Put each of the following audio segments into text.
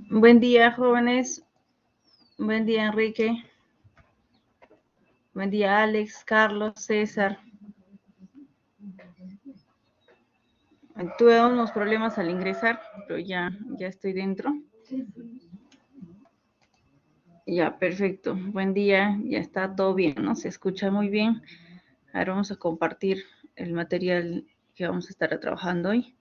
Buen día, jóvenes. Buen día, Enrique. Buen día, Alex, Carlos, César. Tuve unos problemas al ingresar, pero ya estoy dentro. Ya, perfecto. Buen día, ya está todo bien, ¿no? Se escucha muy bien. Ahora vamos a compartir el material que vamos a estar trabajando hoy.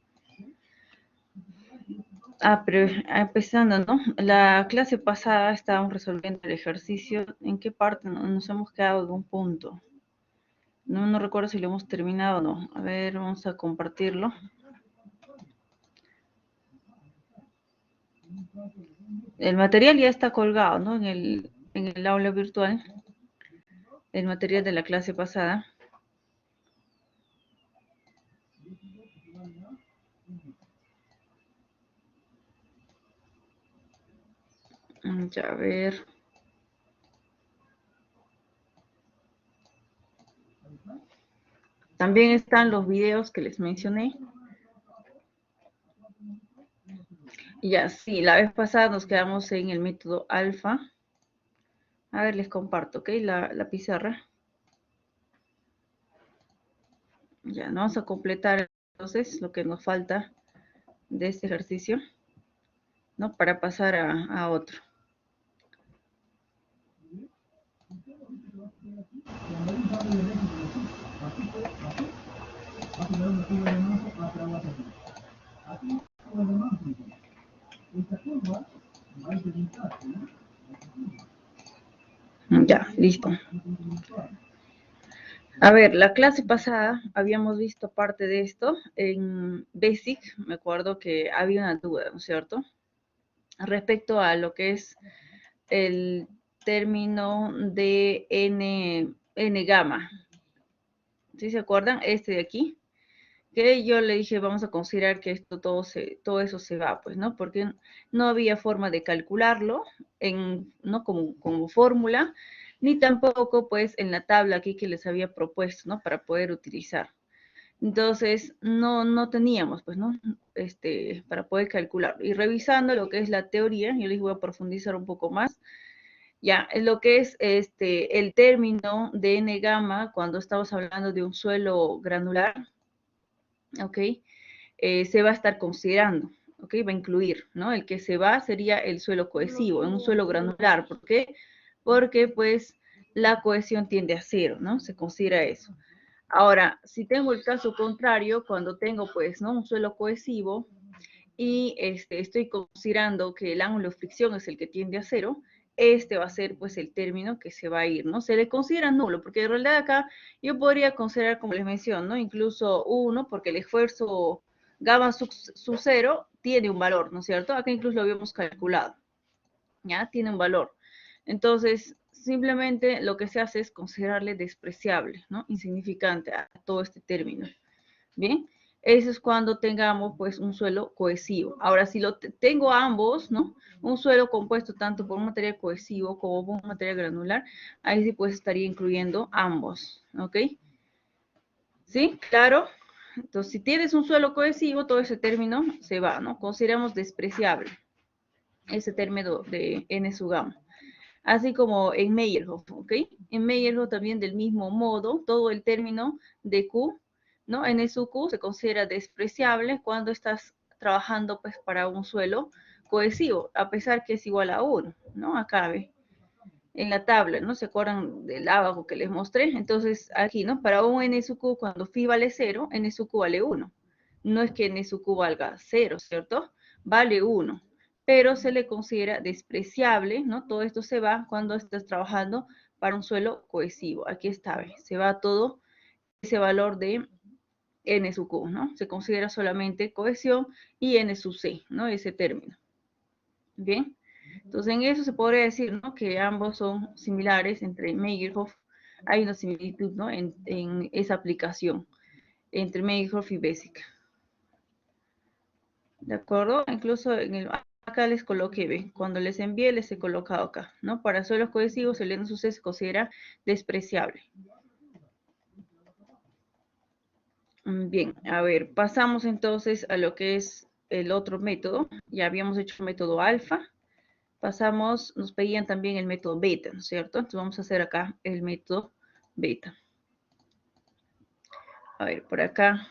Pero empezando, ¿no? La clase pasada estábamos resolviendo el ejercicio. ¿En qué parte nos hemos quedado de un punto? No recuerdo si lo hemos terminado o no. A ver, vamos a compartirlo. El material ya está colgado, ¿no? En el aula virtual, el material de la clase pasada. Ya, a ver. También están los videos que les mencioné. Ya, sí, la vez pasada nos quedamos en el método alfa. A ver, les comparto, ¿ok? La pizarra. Ya, no vamos a completar entonces lo que nos falta de este ejercicio, ¿no? Para pasar a otro. Ya, listo. A ver, la clase pasada habíamos visto parte de esto. En Basic, me acuerdo que había una duda, ¿no es cierto? Respecto a lo que es el término de N gamma. ¿Sí se acuerdan? Este de aquí. Que yo le dije, vamos a considerar que esto todo eso se va, pues, ¿no? Porque no había forma de calcularlo ¿no? Como fórmula, ni tampoco, pues, en la tabla aquí que les había propuesto, ¿no? Para poder utilizar. Entonces, no teníamos, pues, ¿no? Para poder calcular. Y revisando lo que es la teoría, yo les voy a profundizar un poco más. Ya, en lo que es el término de N gamma, cuando estamos hablando de un suelo granular, ¿ok? Se va a estar considerando, ¿ok? Va a incluir, ¿no? El que se va sería el suelo cohesivo, en un suelo granular. ¿Por qué? Porque, pues, la cohesión tiende a cero, ¿no? Se considera eso. Ahora, si tengo el caso contrario, cuando tengo, pues, ¿no? Un suelo cohesivo y estoy considerando que el ángulo de fricción es el que tiende a cero, este va a ser, pues, el término que se va a ir, ¿no? Se le considera nulo, porque en realidad acá yo podría considerar, como les menciono, ¿no? Incluso 1, porque el esfuerzo gamma sub 0 tiene un valor, ¿no es cierto? Acá incluso lo habíamos calculado, ¿ya? Tiene un valor. Entonces, simplemente lo que se hace es considerarle despreciable, ¿no? Insignificante a todo este término. Bien, eso es cuando tengamos pues un suelo cohesivo. Ahora, si tengo ambos, ¿no? Un suelo compuesto tanto por un material cohesivo como por un material granular, ahí sí pues estaría incluyendo ambos, ¿ok? ¿Sí? Claro. Entonces, si tienes un suelo cohesivo, todo ese término se va, ¿no? Consideramos despreciable ese término de N sub gamma. Así como en Meyerhof, ¿ok? En Meyerhof también del mismo modo, todo el término de Q, ¿no? En su Q se considera despreciable cuando estás trabajando pues para un suelo cohesivo, a pesar que es igual a 1, ¿no? Acá ve, en la tabla, ¿no? ¿Se acuerdan del abajo que les mostré? Entonces aquí, ¿no? Para un N sub Q cuando phi vale 0, N sub Q vale 1. No es que N sub Q valga 0, ¿cierto? Vale 1, pero se le considera despreciable, ¿no? Todo esto se va cuando estás trabajando para un suelo cohesivo. Aquí está, ¿ve? Se va todo ese valor de N sub Q, ¿no? Se considera solamente cohesión y N sub C, ¿no? Ese término. Bien. Entonces, en eso se podría decir, ¿no? Que ambos son similares entre Meyerhof. Hay una similitud, ¿no? En esa aplicación entre Meyerhof y Basic. ¿De acuerdo? Incluso acá les coloqué, ¿ve? Cuando les envié, les he colocado acá, ¿no? Para suelos cohesivos, el N se considera despreciable. Bien, a ver, pasamos entonces a lo que es el otro método, ya habíamos hecho el método alfa, pasamos, nos pedían también el método beta, ¿no es cierto? Entonces vamos a hacer acá el método beta. A ver, por acá.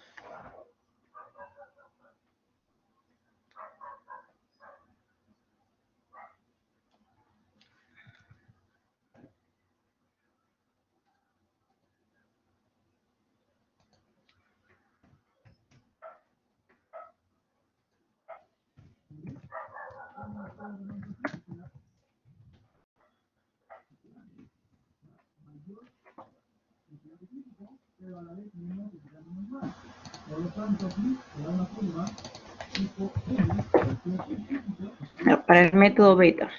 Para el método beta.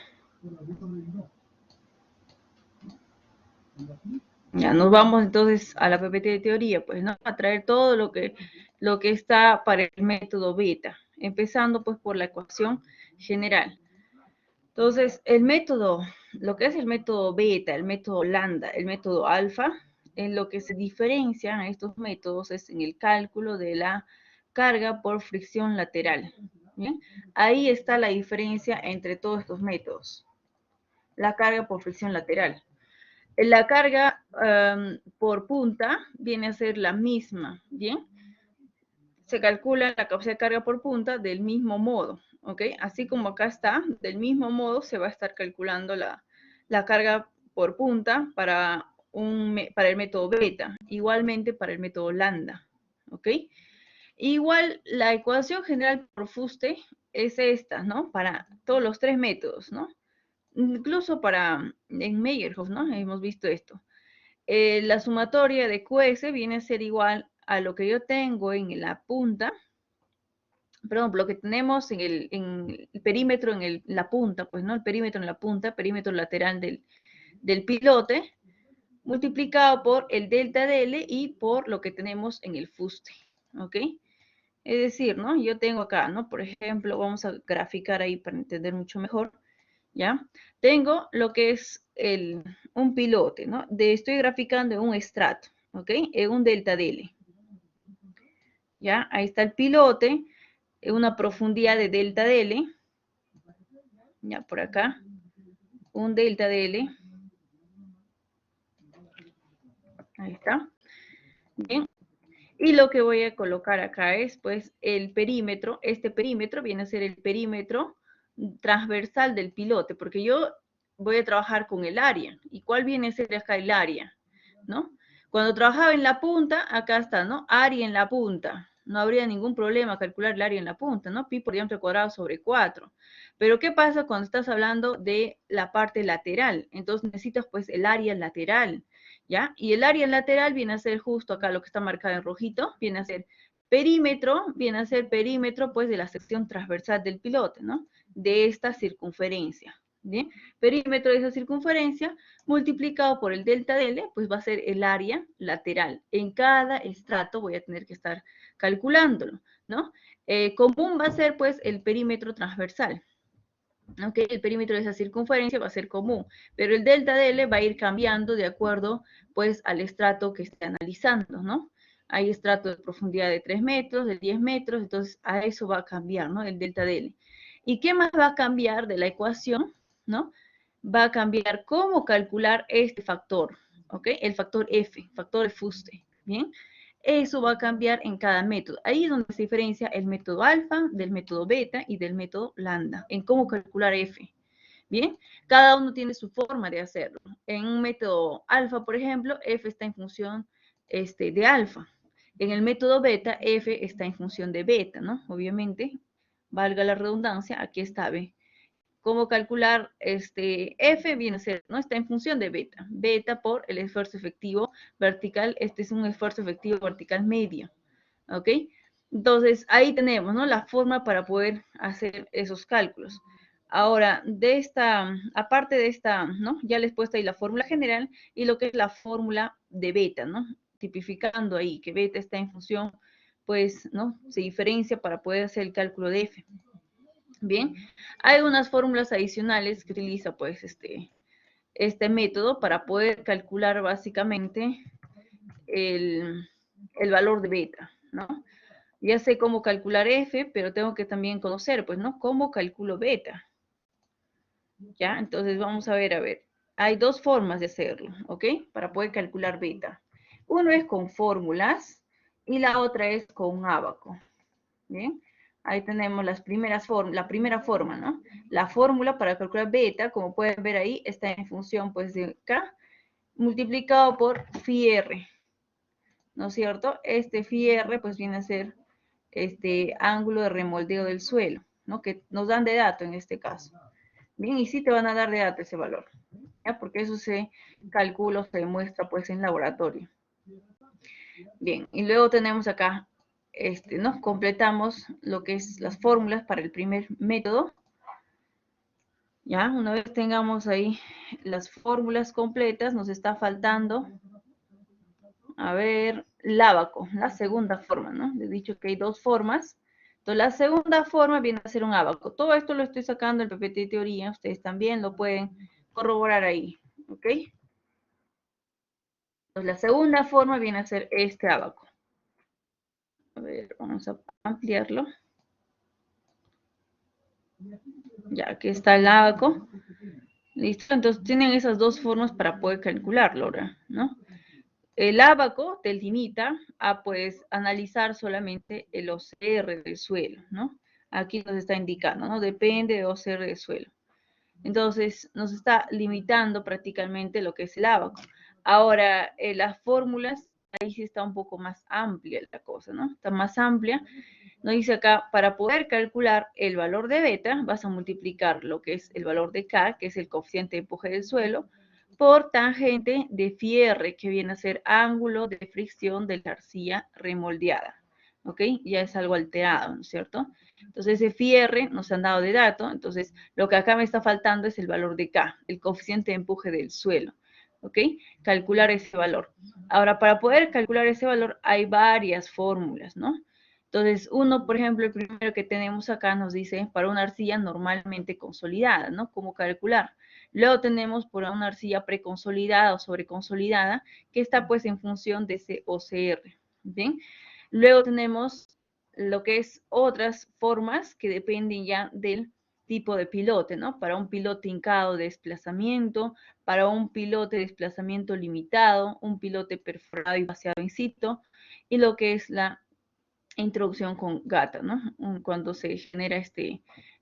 Ya nos vamos entonces a la PPT de teoría, pues, ¿no? A traer todo lo que está para el método beta, empezando pues por la ecuación general. Entonces, el método, lo que es el método beta, el método lambda, el método alfa, en lo que se diferencian estos métodos es en el cálculo de la carga por fricción lateral. ¿Bien? Ahí está la diferencia entre todos estos métodos. La carga por fricción lateral. La carga por punta viene a ser la misma, ¿bien? Se calcula la capacidad de carga por punta del mismo modo, ¿ok? Así como acá está, del mismo modo se va a estar calculando la carga por punta para el método beta, igualmente para el método lambda, ¿ok? Igual la ecuación general por fuste es esta, ¿no? Para todos los tres métodos, ¿no? Incluso en Meyerhof, ¿no? Hemos visto esto. La sumatoria de QS viene a ser igual a lo que yo tengo en la punta, perdón, lo que tenemos en el perímetro en la punta, pues, ¿no? El perímetro en la punta, perímetro lateral del pilote, multiplicado por el delta de L y por lo que tenemos en el fuste, ¿ok? Es decir, ¿no? Yo tengo acá, ¿no? Por ejemplo, vamos a graficar ahí para entender mucho mejor, ¿ya? Tengo lo que es un pilote, ¿no? Estoy graficando un estrato, ¿ok? En un delta de L, ¿ya? Ahí está el pilote, en una profundidad de delta de L, ya por acá, un delta de L, ahí está, bien. Y lo que voy a colocar acá es, pues, el perímetro. Este perímetro viene a ser el perímetro transversal del pilote, porque yo voy a trabajar con el área. ¿Y cuál viene a ser acá el área? ¿No? Cuando trabajaba en la punta, acá está, ¿no? Área en la punta. No habría ningún problema calcular el área en la punta, ¿no? Pi por diámetro cuadrado sobre 4. Pero ¿qué pasa cuando estás hablando de la parte lateral? Entonces necesitas, pues, el área lateral, ¿ya? Y el área lateral viene a ser justo acá lo que está marcado en rojito, viene a ser perímetro, pues, de la sección transversal del pilote, ¿no? De esta circunferencia, ¿bien? Perímetro de esa circunferencia multiplicado por el delta de L, pues va a ser el área lateral. En cada estrato voy a tener que estar calculándolo, ¿no? Común va a ser, pues, el perímetro transversal. ¿Ok? El perímetro de esa circunferencia va a ser común, pero el delta de L va a ir cambiando de acuerdo, pues, al estrato que esté analizando, ¿no? Hay estratos de profundidad de 3 metros, de 10 metros, entonces a eso va a cambiar, ¿no? El delta de L. ¿Y qué más va a cambiar de la ecuación, ¿no? Va a cambiar cómo calcular este factor, ¿ok? El factor F, factor de fuste, ¿bien? Eso va a cambiar en cada método. Ahí es donde se diferencia el método alfa del método beta y del método lambda, en cómo calcular F. Bien, cada uno tiene su forma de hacerlo. En un método alfa, por ejemplo, F está en función de alfa. En el método beta, F está en función de beta, ¿no? Obviamente, valga la redundancia, aquí está B. ¿Cómo calcular F? Viene a ser, ¿no? Está en función de beta. Beta por el esfuerzo efectivo vertical. Este es un esfuerzo efectivo vertical medio. ¿Ok? Entonces, ahí tenemos, ¿no? La forma para poder hacer esos cálculos. Ahora, aparte de esta, ¿no? Ya les he puesto ahí la fórmula general y lo que es la fórmula de beta, ¿no? Tipificando ahí que beta está en función, pues, ¿no? Se diferencia para poder hacer el cálculo de F. Bien, hay unas fórmulas adicionales que utiliza pues este método para poder calcular básicamente el valor de beta, ¿no? Ya sé cómo calcular F, pero tengo que también conocer, pues, ¿no? ¿Cómo calculo beta? ¿Ya? Entonces vamos a ver. Hay dos formas de hacerlo, ¿ok? Para poder calcular beta. Uno es con fórmulas y la otra es con ábaco. ¿Bien? Ahí tenemos la primera forma, ¿no? La fórmula para calcular beta, como pueden ver ahí, está en función, pues, de K multiplicado por phi R, ¿no es cierto? Este phi R, pues, viene a ser este ángulo de remoldeo del suelo, ¿no? Que nos dan de dato en este caso. Bien, y sí te van a dar de dato ese valor, ¿ya? Porque eso se calcula, se demuestra, pues, en laboratorio. Bien, y luego tenemos acá, ¿no? Completamos lo que es las fórmulas para el primer método. Ya, una vez tengamos ahí las fórmulas completas, nos está faltando, a ver, ábaco, la segunda forma, ¿no? Les he dicho que hay dos formas. Entonces, la segunda forma viene a ser un ábaco. Todo esto lo estoy sacando del PPT de teoría, ustedes también lo pueden corroborar ahí, ¿ok? Entonces, la segunda forma viene a ser este ábaco. A ver, vamos a ampliarlo. Ya, aquí está el ábaco. ¿Listo? Entonces tienen esas dos formas para poder calcularlo ahora, ¿no? El ábaco te limita a, pues, analizar solamente el OCR del suelo, ¿no? Aquí nos está indicando, ¿no? Depende de OCR del suelo. Entonces, nos está limitando prácticamente lo que es el ábaco. Ahora, las fórmulas, ahí sí está un poco más amplia la cosa, ¿no? Está más amplia. Nos dice acá, para poder calcular el valor de beta, vas a multiplicar lo que es el valor de K, que es el coeficiente de empuje del suelo, por tangente de phi R, que viene a ser ángulo de fricción de la arcilla remoldeada. ¿Ok? Ya es algo alterado, ¿no es cierto? Entonces, ese phi R nos han dado de dato, entonces lo que acá me está faltando es el valor de K, el coeficiente de empuje del suelo. ¿Ok? Calcular ese valor. Ahora, para poder calcular ese valor hay varias fórmulas, ¿no? Entonces, uno, por ejemplo, el primero que tenemos acá nos dice para una arcilla normalmente consolidada, ¿no? ¿Cómo calcular? Luego tenemos por una arcilla preconsolidada o sobreconsolidada, que está pues en función de ese OCR, ¿bien? Luego tenemos lo que es otras formas que dependen ya del tipo de pilote, ¿no? Para un pilote hincado de desplazamiento, para un pilote de desplazamiento limitado, un pilote perforado y vaciado in situ, y lo que es la introducción con gata, ¿no? Cuando se genera esto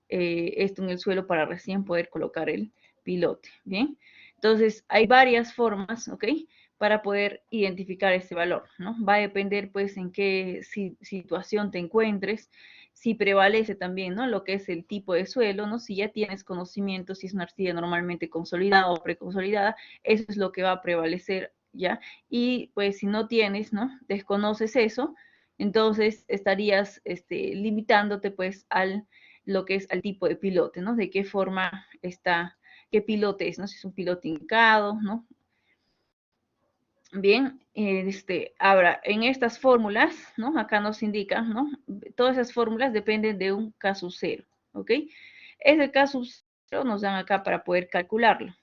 en el suelo para recién poder colocar el pilote, ¿bien? Entonces, hay varias formas, ¿ok? Para poder identificar este valor, ¿no? Va a depender, pues, en qué situación te encuentres, si prevalece también, ¿no? Lo que es el tipo de suelo, ¿no? Si ya tienes conocimiento, si es una arcilla normalmente consolidada o preconsolidada, eso es lo que va a prevalecer, ¿ya? Y, pues, si no tienes, ¿no? Desconoces eso, entonces estarías limitándote pues lo que es al tipo de pilote, ¿no? De qué forma está, qué pilote es, ¿no? Si es un pilote hincado, ¿no? Bien, ahora, en estas fórmulas, ¿no? Acá nos indica, ¿no? Todas esas fórmulas dependen de un caso cero, ¿ok? Ese caso cero nos dan acá para poder calcularlo.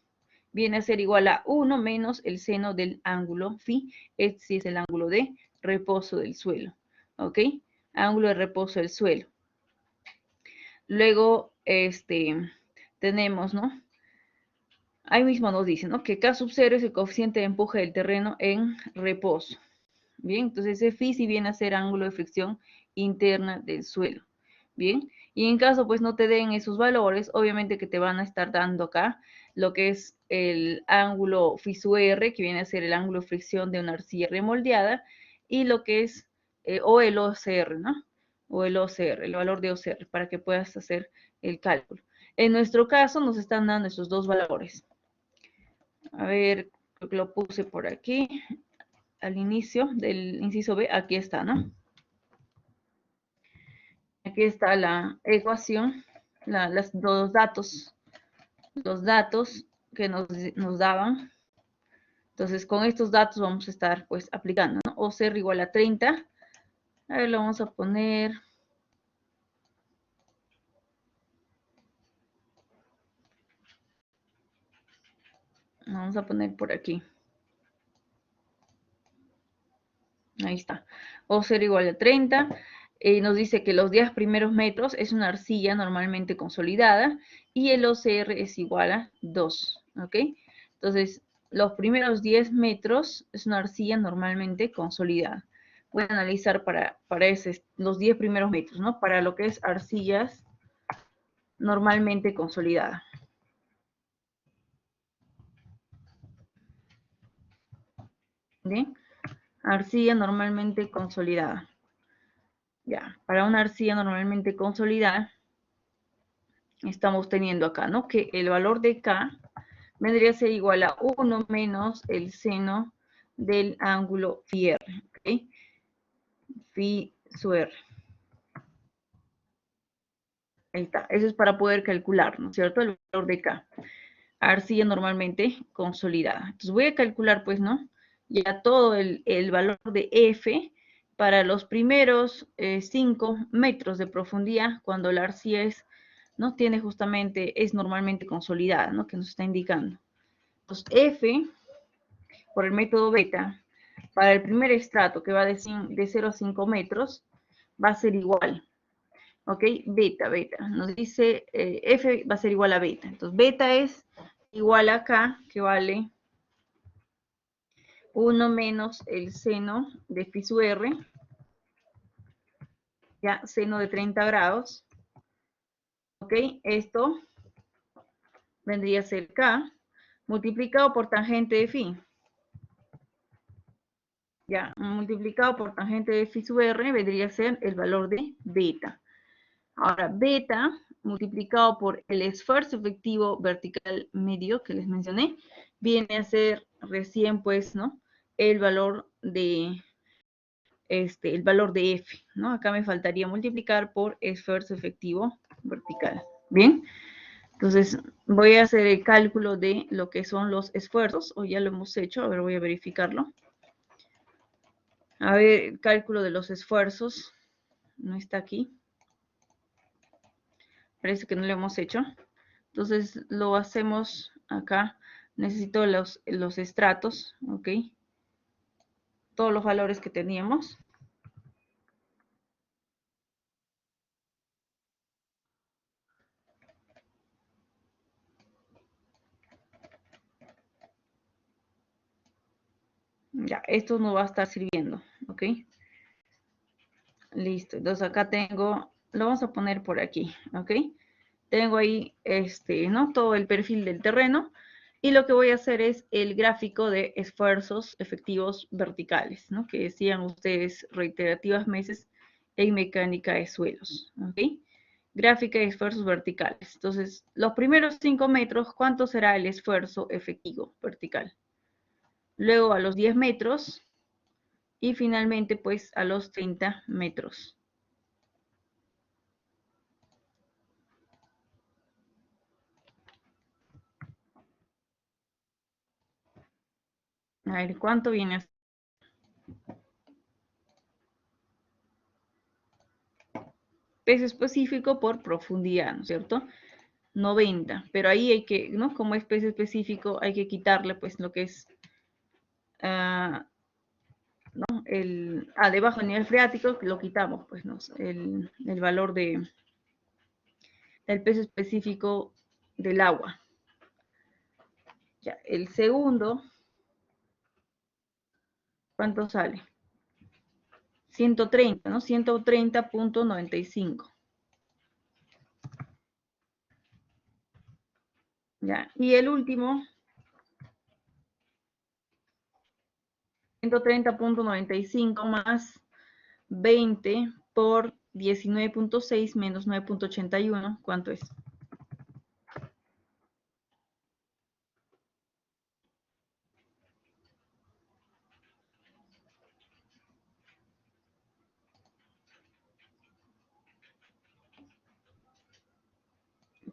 Viene a ser igual a 1 menos el seno del ángulo phi, este es el ángulo de reposo del suelo, ¿ok? Ángulo de reposo del suelo. Luego, tenemos, ¿no? Ahí mismo nos dice, ¿no? Que K sub 0 es el coeficiente de empuje del terreno en reposo. Bien, entonces ese phi sí viene a ser ángulo de fricción interna del suelo. Bien, y en caso pues no te den esos valores, obviamente que te van a estar dando acá lo que es el ángulo phi sub R, que viene a ser el ángulo de fricción de una arcilla remoldeada, y lo que es, o el OCR, ¿no? O el OCR, el valor de OCR, para que puedas hacer el cálculo. En nuestro caso nos están dando esos dos valores. A ver, creo que lo puse por aquí al inicio del inciso B, aquí está, ¿no? Aquí está la ecuación, los datos que nos daban. Entonces, con estos datos vamos a estar, pues, aplicando, ¿no? OCR igual a 30. A ver, lo vamos a poner. Vamos a poner por aquí. Ahí está. OCR igual a 30. nos dice que los 10 primeros metros es una arcilla normalmente consolidada y el OCR es igual a 2, ¿ok? Entonces, los primeros 10 metros es una arcilla normalmente consolidada. Voy a analizar para los 10 primeros metros, ¿no? Para lo que es arcillas normalmente consolidada. ¿Bien? Arcilla normalmente consolidada. Ya, para una arcilla normalmente consolidada, estamos teniendo acá, ¿no? Que el valor de K vendría a ser igual a 1 menos el seno del ángulo phi r, ¿ok? Phi sub r. Ahí está. Eso es para poder calcular, ¿no es cierto? El valor de K. Arcilla normalmente consolidada. Entonces voy a calcular, pues, ¿no? Ya todo el valor de F para los primeros 5 metros de profundidad, cuando la arcilla ¿no? Tiene justamente, es normalmente consolidada, ¿no? Que nos está indicando. Entonces, F, por el método beta, para el primer estrato, que va de 0 a 5 metros, va a ser igual. ¿Ok? Beta. Nos dice F va a ser igual a beta. Entonces, beta es igual a K, que vale 1 menos el seno de phi sub r, ya, seno de 30 grados. ¿Ok? Esto vendría a ser K multiplicado por tangente de phi. Ya, multiplicado por tangente de phi sub r vendría a ser el valor de beta. Ahora, beta multiplicado por el esfuerzo efectivo vertical medio que les mencioné, viene a ser recién, pues, ¿no? El valor de, el valor de F, ¿no? Acá me faltaría multiplicar por esfuerzo efectivo vertical. ¿Bien? Entonces, voy a hacer el cálculo de lo que son los esfuerzos, o ya lo hemos hecho, a ver, voy a verificarlo. A ver, el cálculo de los esfuerzos, no está aquí. Parece que no lo hemos hecho. Entonces, lo hacemos acá. Necesito los estratos, ¿ok? Todos los valores que teníamos. Ya, esto nos va a estar sirviendo, ¿ok? Listo. Entonces, acá tengo, lo vamos a poner por aquí, ¿ok? Tengo ahí, ¿no? Todo el perfil del terreno. Y lo que voy a hacer es el gráfico de esfuerzos efectivos verticales, ¿no? Que decían ustedes reiterativas veces en mecánica de suelos, ¿ok? Gráfica de esfuerzos verticales. Entonces, los primeros 5 metros, ¿cuánto será el esfuerzo efectivo vertical? Luego a los 10 metros y finalmente pues a los 30 metros. A ver, ¿cuánto viene a ser? Peso específico por profundidad, ¿no es cierto? 90, pero ahí hay que, ¿no? Como es peso específico, hay que quitarle pues lo que es, ¿no? Debajo del nivel freático, lo quitamos, pues, ¿no? El valor del peso específico del agua. Ya, el segundo, ¿cuánto sale? 130, ¿no? 130.95. Ya, y el último, 130.95 más 20 por 19.6 menos 9.81, ¿cuánto es?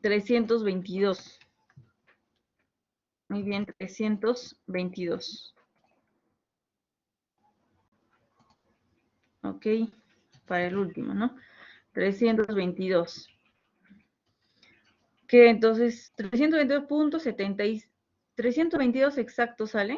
322. Muy bien, 322. Ok, para el último, ¿no? 322. Que entonces, 322.70, 322 exacto sale.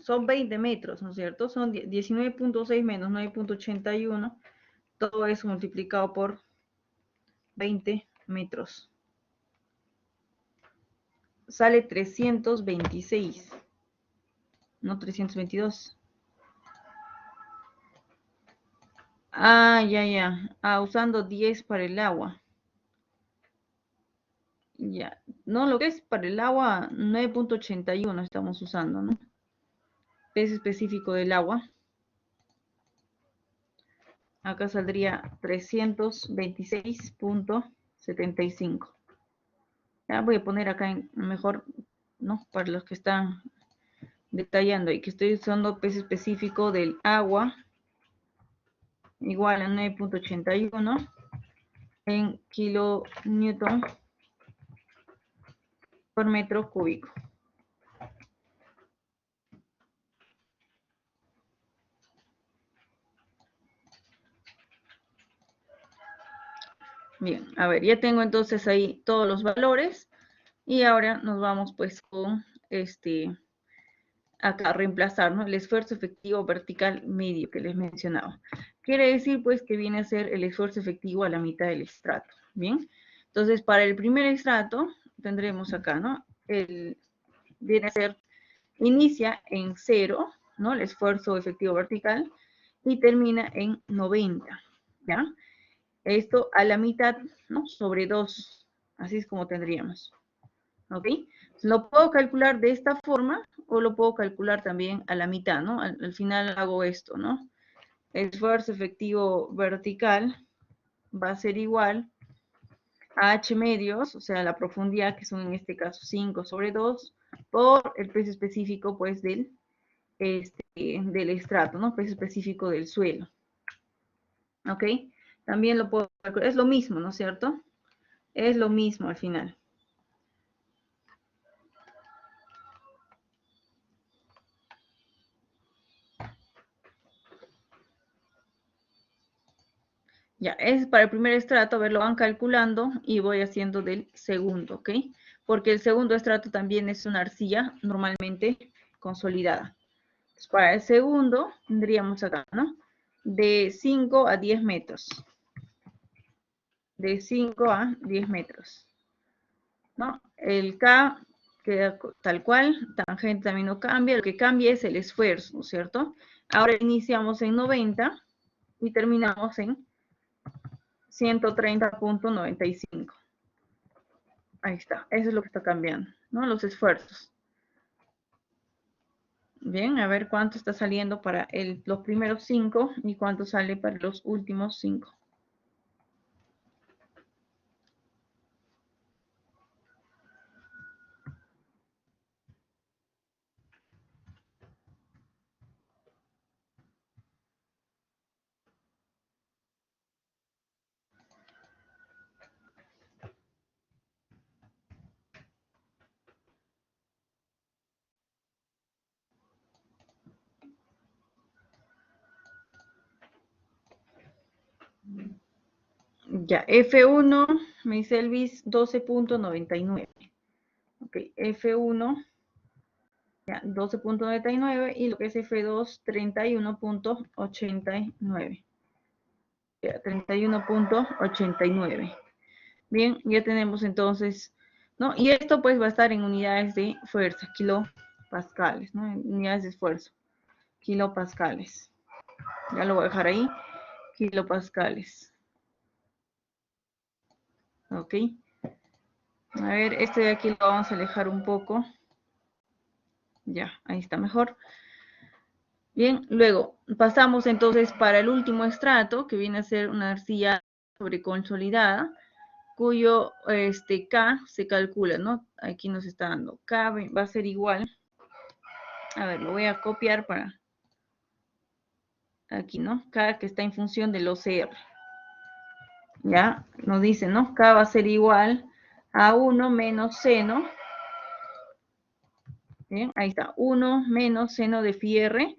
son 20 metros, ¿no es cierto? Son 19.6 menos 9.81, todo eso multiplicado por 20 metros. Sale 326, no 322. Ah, ya. Ah, usando 10 para el agua. Ya. No, lo que es para el agua, 9.81 estamos usando, ¿no? Peso específico del agua. Acá saldría 326.75. Ya voy a poner acá en mejor, ¿no? Para los que están detallando y que estoy usando peso específico del agua igual a 9.81 en kilonewton por metro cúbico. Bien, a ver, ya tengo entonces ahí todos los valores y ahora nos vamos pues con acá reemplazar, ¿no? El esfuerzo efectivo vertical medio que les mencionaba. Quiere decir pues que viene a ser el esfuerzo efectivo a la mitad del estrato, ¿bien? Entonces para el primer estrato tendremos acá, ¿no? Viene a ser, inicia en 0, ¿no? El esfuerzo efectivo vertical y termina en 90, ¿ya? Esto a la mitad, ¿no? Sobre 2, así es como tendríamos, ¿ok? Lo puedo calcular de esta forma o lo puedo calcular también a la mitad, ¿no? Al final hago esto, ¿no? El esfuerzo efectivo vertical va a ser igual a h medios, o sea, la profundidad, que son en este caso 5 sobre 2, por el peso específico, pues, del estrato, ¿no? Peso específico del suelo. ¿Ok? También lo puedo calcular. Es lo mismo, ¿no es cierto? Es lo mismo al final. Ya, es para el primer estrato, a ver, lo van calculando y voy haciendo del segundo, ¿ok? Porque el segundo estrato también es una arcilla normalmente consolidada. Entonces, para el segundo tendríamos acá, ¿no? De 5 a 10 metros. De 5 a 10 metros, ¿no? El K queda tal cual, tangente también no cambia, lo que cambia es el esfuerzo, ¿no es cierto? Ahora iniciamos en 90 y terminamos en 130.95. Ahí está, eso es lo que está cambiando, ¿no? Los esfuerzos. Bien, a ver cuánto está saliendo para los primeros 5 y cuánto sale para los últimos 5. Ya, F1, me dice Elvis, 12.99. Ok, F1, ya, 12.99 y lo que es F2, 31.89. 31.89. Bien, ya tenemos entonces, ¿no? Y esto pues va a estar en unidades de fuerza, kilopascales, ¿no? En unidades de esfuerzo, kilopascales. Ya lo voy a dejar ahí, kilopascales. ¿Ok? A ver, este de aquí lo vamos a alejar un poco. Ya, ahí está mejor. Bien, luego pasamos entonces para el último estrato, que viene a ser una arcilla sobreconsolidada, cuyo K se calcula, ¿no? Aquí nos está dando K, va a ser igual. A ver, lo voy a copiar para aquí, ¿no? K que está en función del OCR. Ya, nos dice, ¿no? K va a ser igual a 1 menos seno. Bien, ahí está, 1 menos seno de phi r.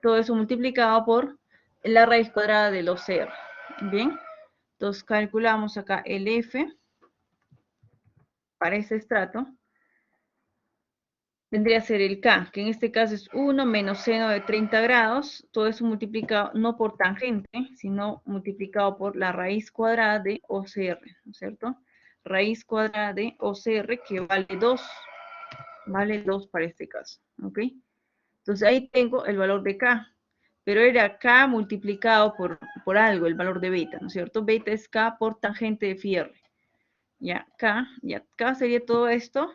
Todo eso multiplicado por la raíz cuadrada del OCR. Bien, entonces calculamos acá el F para ese estrato. vendría a ser el K, que en este caso es 1 menos seno de 30 grados, todo eso multiplicado no por tangente, sino multiplicado por la raíz cuadrada de OCR, ¿no es cierto? Raíz cuadrada de OCR que vale 2 para este caso, ¿ok? Entonces ahí tengo el valor de K, pero era K multiplicado por algo, el valor de beta, ¿no es cierto? Beta es K por tangente de Fierre. Ya, K sería todo esto,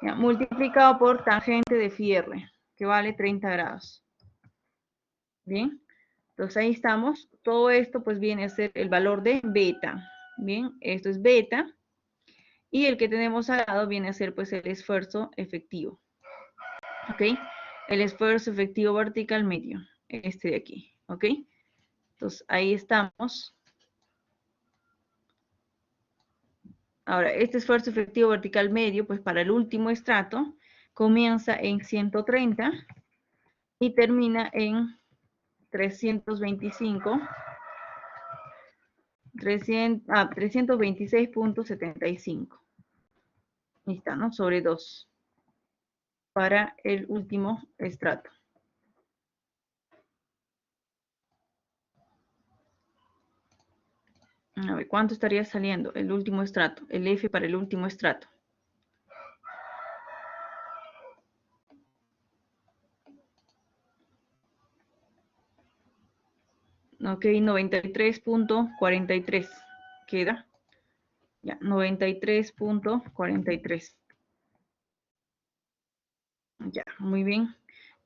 ya, multiplicado por tangente de Fierre, que vale 30 grados. Bien, entonces ahí estamos. Todo esto pues viene a ser el valor de beta. Bien, esto es beta. Y el que tenemos al lado viene a ser pues el esfuerzo efectivo. ¿Ok? El esfuerzo efectivo vertical medio, este de aquí. ¿Ok? Entonces ahí estamos. Ahora, este esfuerzo efectivo vertical medio, pues para el último estrato, comienza en 130 y termina en 325, 326.75. Ahí está, ¿no? Sobre 2 para el último estrato. A ver, ¿cuánto estaría saliendo el último estrato? El F para el último estrato. Ok, 93.43 queda. Ya, 93.43. Ya, muy bien.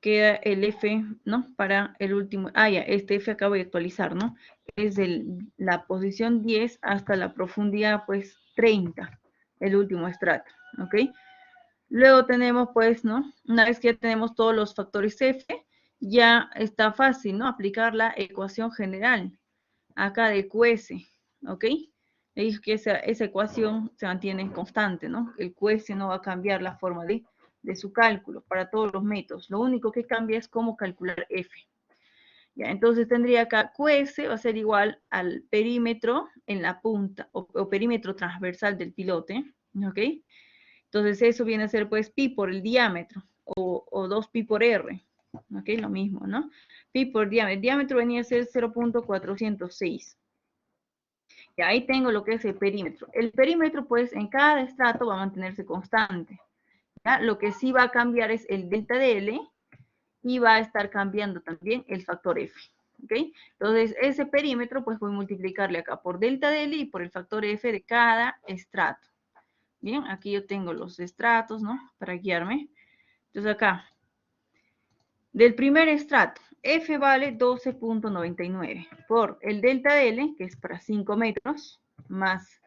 Queda el F, ¿no? Para el último. Ah, ya, este F acabo de actualizar, ¿no? Es de la posición 10 hasta la profundidad, pues, 30, el último estrato, ¿ok? Luego tenemos, pues, ¿no? Una vez que ya tenemos todos los factores F, ya está fácil, ¿no? Aplicar la ecuación general, acá de QS, ¿ok? Le dije que esa ecuación se mantiene constante, ¿no? El QS no va a cambiar la forma de su cálculo para todos los métodos. Lo único que cambia es cómo calcular F. Ya, entonces tendría acá QS va a ser igual al perímetro en la punta o perímetro transversal del pilote, ¿ok? Entonces eso viene a ser pues pi por el diámetro o 2pi por r, ¿ok? Lo mismo, ¿no? Pi por diámetro. El diámetro venía a ser 0.406. Y ahí tengo lo que es el perímetro. El perímetro pues en cada estrato va a mantenerse constante. ¿Ya? Lo que sí va a cambiar es el delta de L y va a estar cambiando también el factor F. ¿Ok? Entonces, ese perímetro, pues voy a multiplicarle acá por delta de L y por el factor F de cada estrato. Bien, aquí yo tengo los estratos, ¿no? Para guiarme. Entonces, acá, del primer estrato, F vale 12.99 por el delta de L, que es para 5 metros, más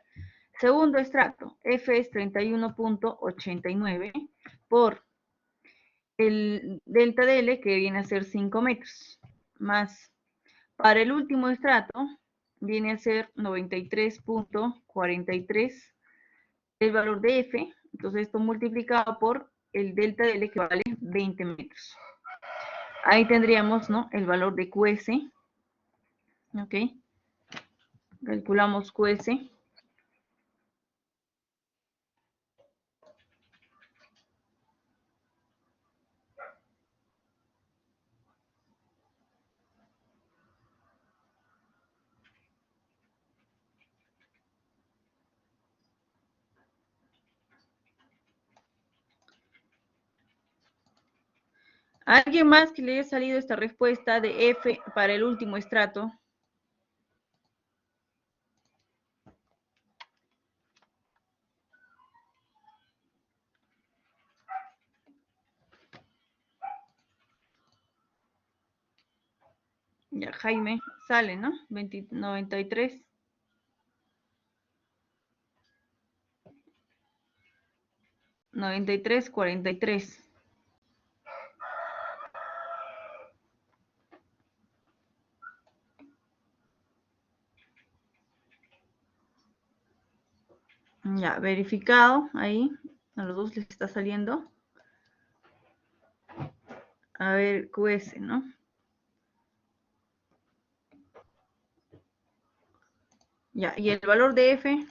segundo estrato, F es 31.89 por el delta de L, que viene a ser 5 metros, más para el último estrato, viene a ser 93.43 el valor de F, entonces esto multiplicado por el delta de L, que vale 20 metros. Ahí tendríamos, ¿no? El valor de QS, ¿ok? Calculamos QS. ¿Alguien más que le haya salido esta respuesta de F para el último estrato? Ya, Jaime, sale, ¿no? 93. 93.43. Ya, verificado, ahí, a los dos les está saliendo. A ver, QS, ¿no? Ya, y el valor de F.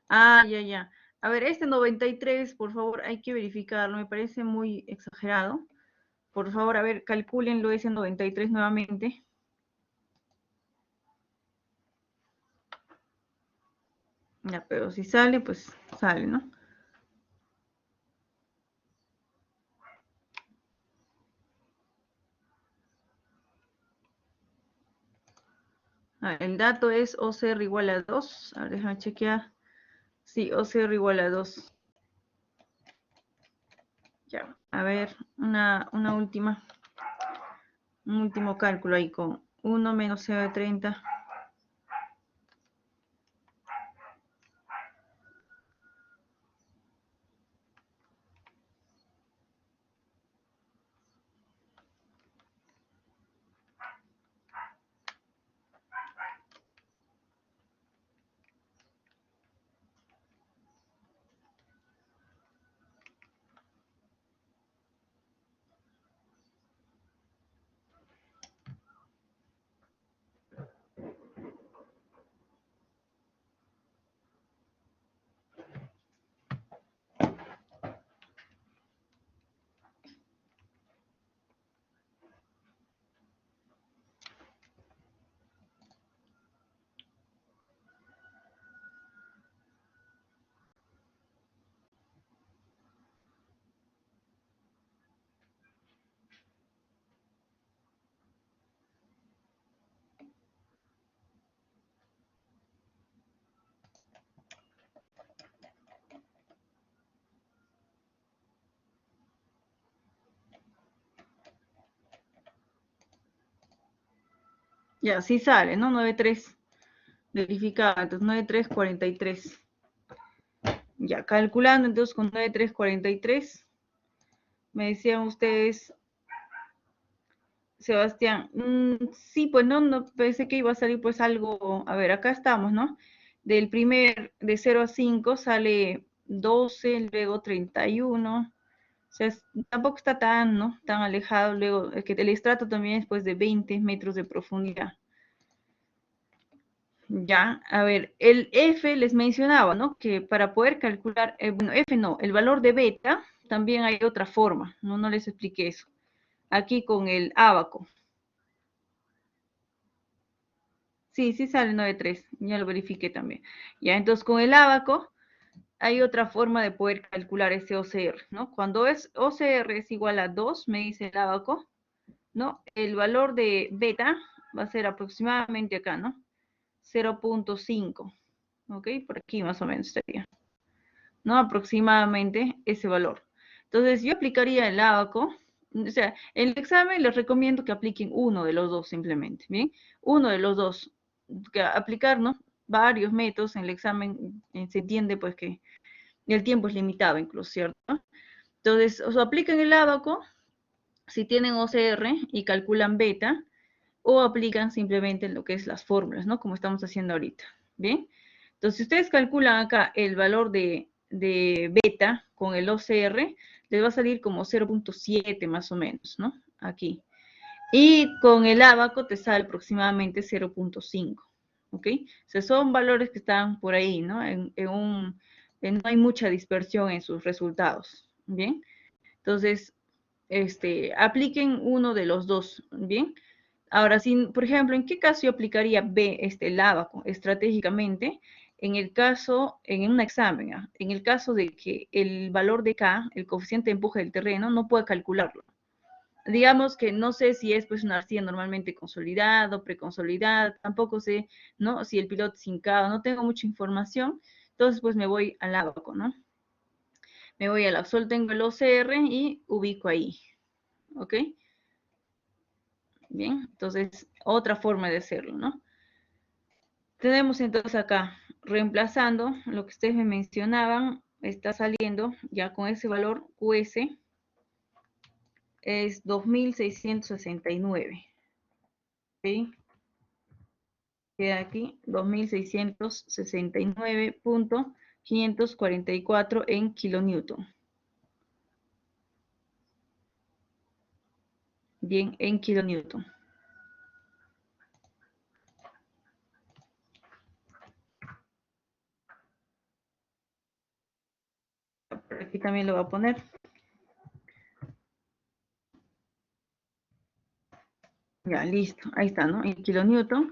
Ah, ya. A ver, este 93, por favor, hay que verificarlo, me parece muy exagerado. Por favor, a ver, calcúlenlo ese 93 nuevamente. Ya, pero si sale, pues sale, ¿no? El dato es OCR igual a 2. A ver, déjame chequear. Sí, OCR igual a 2. Ya, a ver, una última. Un último cálculo ahí con 1 menos 0,30. Ya, sí sale, ¿no? 93 verificado, entonces 9343. Ya, calculando entonces con 9343, me decían ustedes, Sebastián, sí, pues no, pensé que iba a salir pues algo, a ver, acá estamos, ¿no? De 0 a 5 sale 12, luego 31, o sea, tampoco está tan, ¿no? Tan alejado, luego, que el estrato también es pues de 20 metros de profundidad. Ya, a ver, el F les mencionaba, ¿no? Que para poder calcular, bueno, F no, el valor de beta, también hay otra forma, no les expliqué eso. Aquí con el ábaco. Sí, sí sale 9,3, ya lo verifiqué también. Ya, entonces con el ábaco hay otra forma de poder calcular ese OCR, ¿no? Cuando es OCR es igual a 2, me dice el ábaco, ¿no? El valor de beta va a ser aproximadamente acá, ¿no? 0,5, ¿ok? Por aquí más o menos estaría, ¿no? Aproximadamente ese valor. Entonces yo aplicaría el ábaco, o sea, en el examen les recomiendo que apliquen uno de los dos simplemente, ¿bien? Uno de los dos, que aplicar, ¿no? Varios métodos en el examen, se entiende pues que el tiempo es limitado incluso, ¿cierto? Entonces, o sea, aplican el ábaco si tienen OCR y calculan beta, o aplican simplemente lo que es las fórmulas, ¿no? Como estamos haciendo ahorita, ¿bien? Entonces, si ustedes calculan acá el valor de beta con el OCR, les va a salir como 0,7 más o menos, ¿no? Aquí. Y con el ábaco te sale aproximadamente 0,5, ¿ok? O sea, son valores que están por ahí, ¿no? No hay mucha dispersión en sus resultados, ¿bien? Entonces, apliquen uno de los dos, ¿bien? Ahora, si, por ejemplo, ¿en qué caso yo aplicaría el ábaco estratégicamente? En el caso, en un examen, en el caso de que el valor de K, el coeficiente de empuje del terreno, no pueda calcularlo. Digamos que no sé si es pues una arcilla normalmente consolidada o preconsolidada, tampoco sé, ¿no? Si el piloto es hincado, no tengo mucha información, entonces pues me voy al ábaco, ¿no? Me voy al solo tengo el OCR y ubico ahí, ¿ok? Bien, entonces otra forma de hacerlo, ¿no? Tenemos entonces acá, reemplazando lo que ustedes me mencionaban, está saliendo ya con ese valor QS, es 2669, ¿ok? Queda aquí 2669.544 en kilonewton. Bien, en kilonewton. Aquí también lo voy a poner. Ya, listo. Ahí está, ¿no? En kilonewton.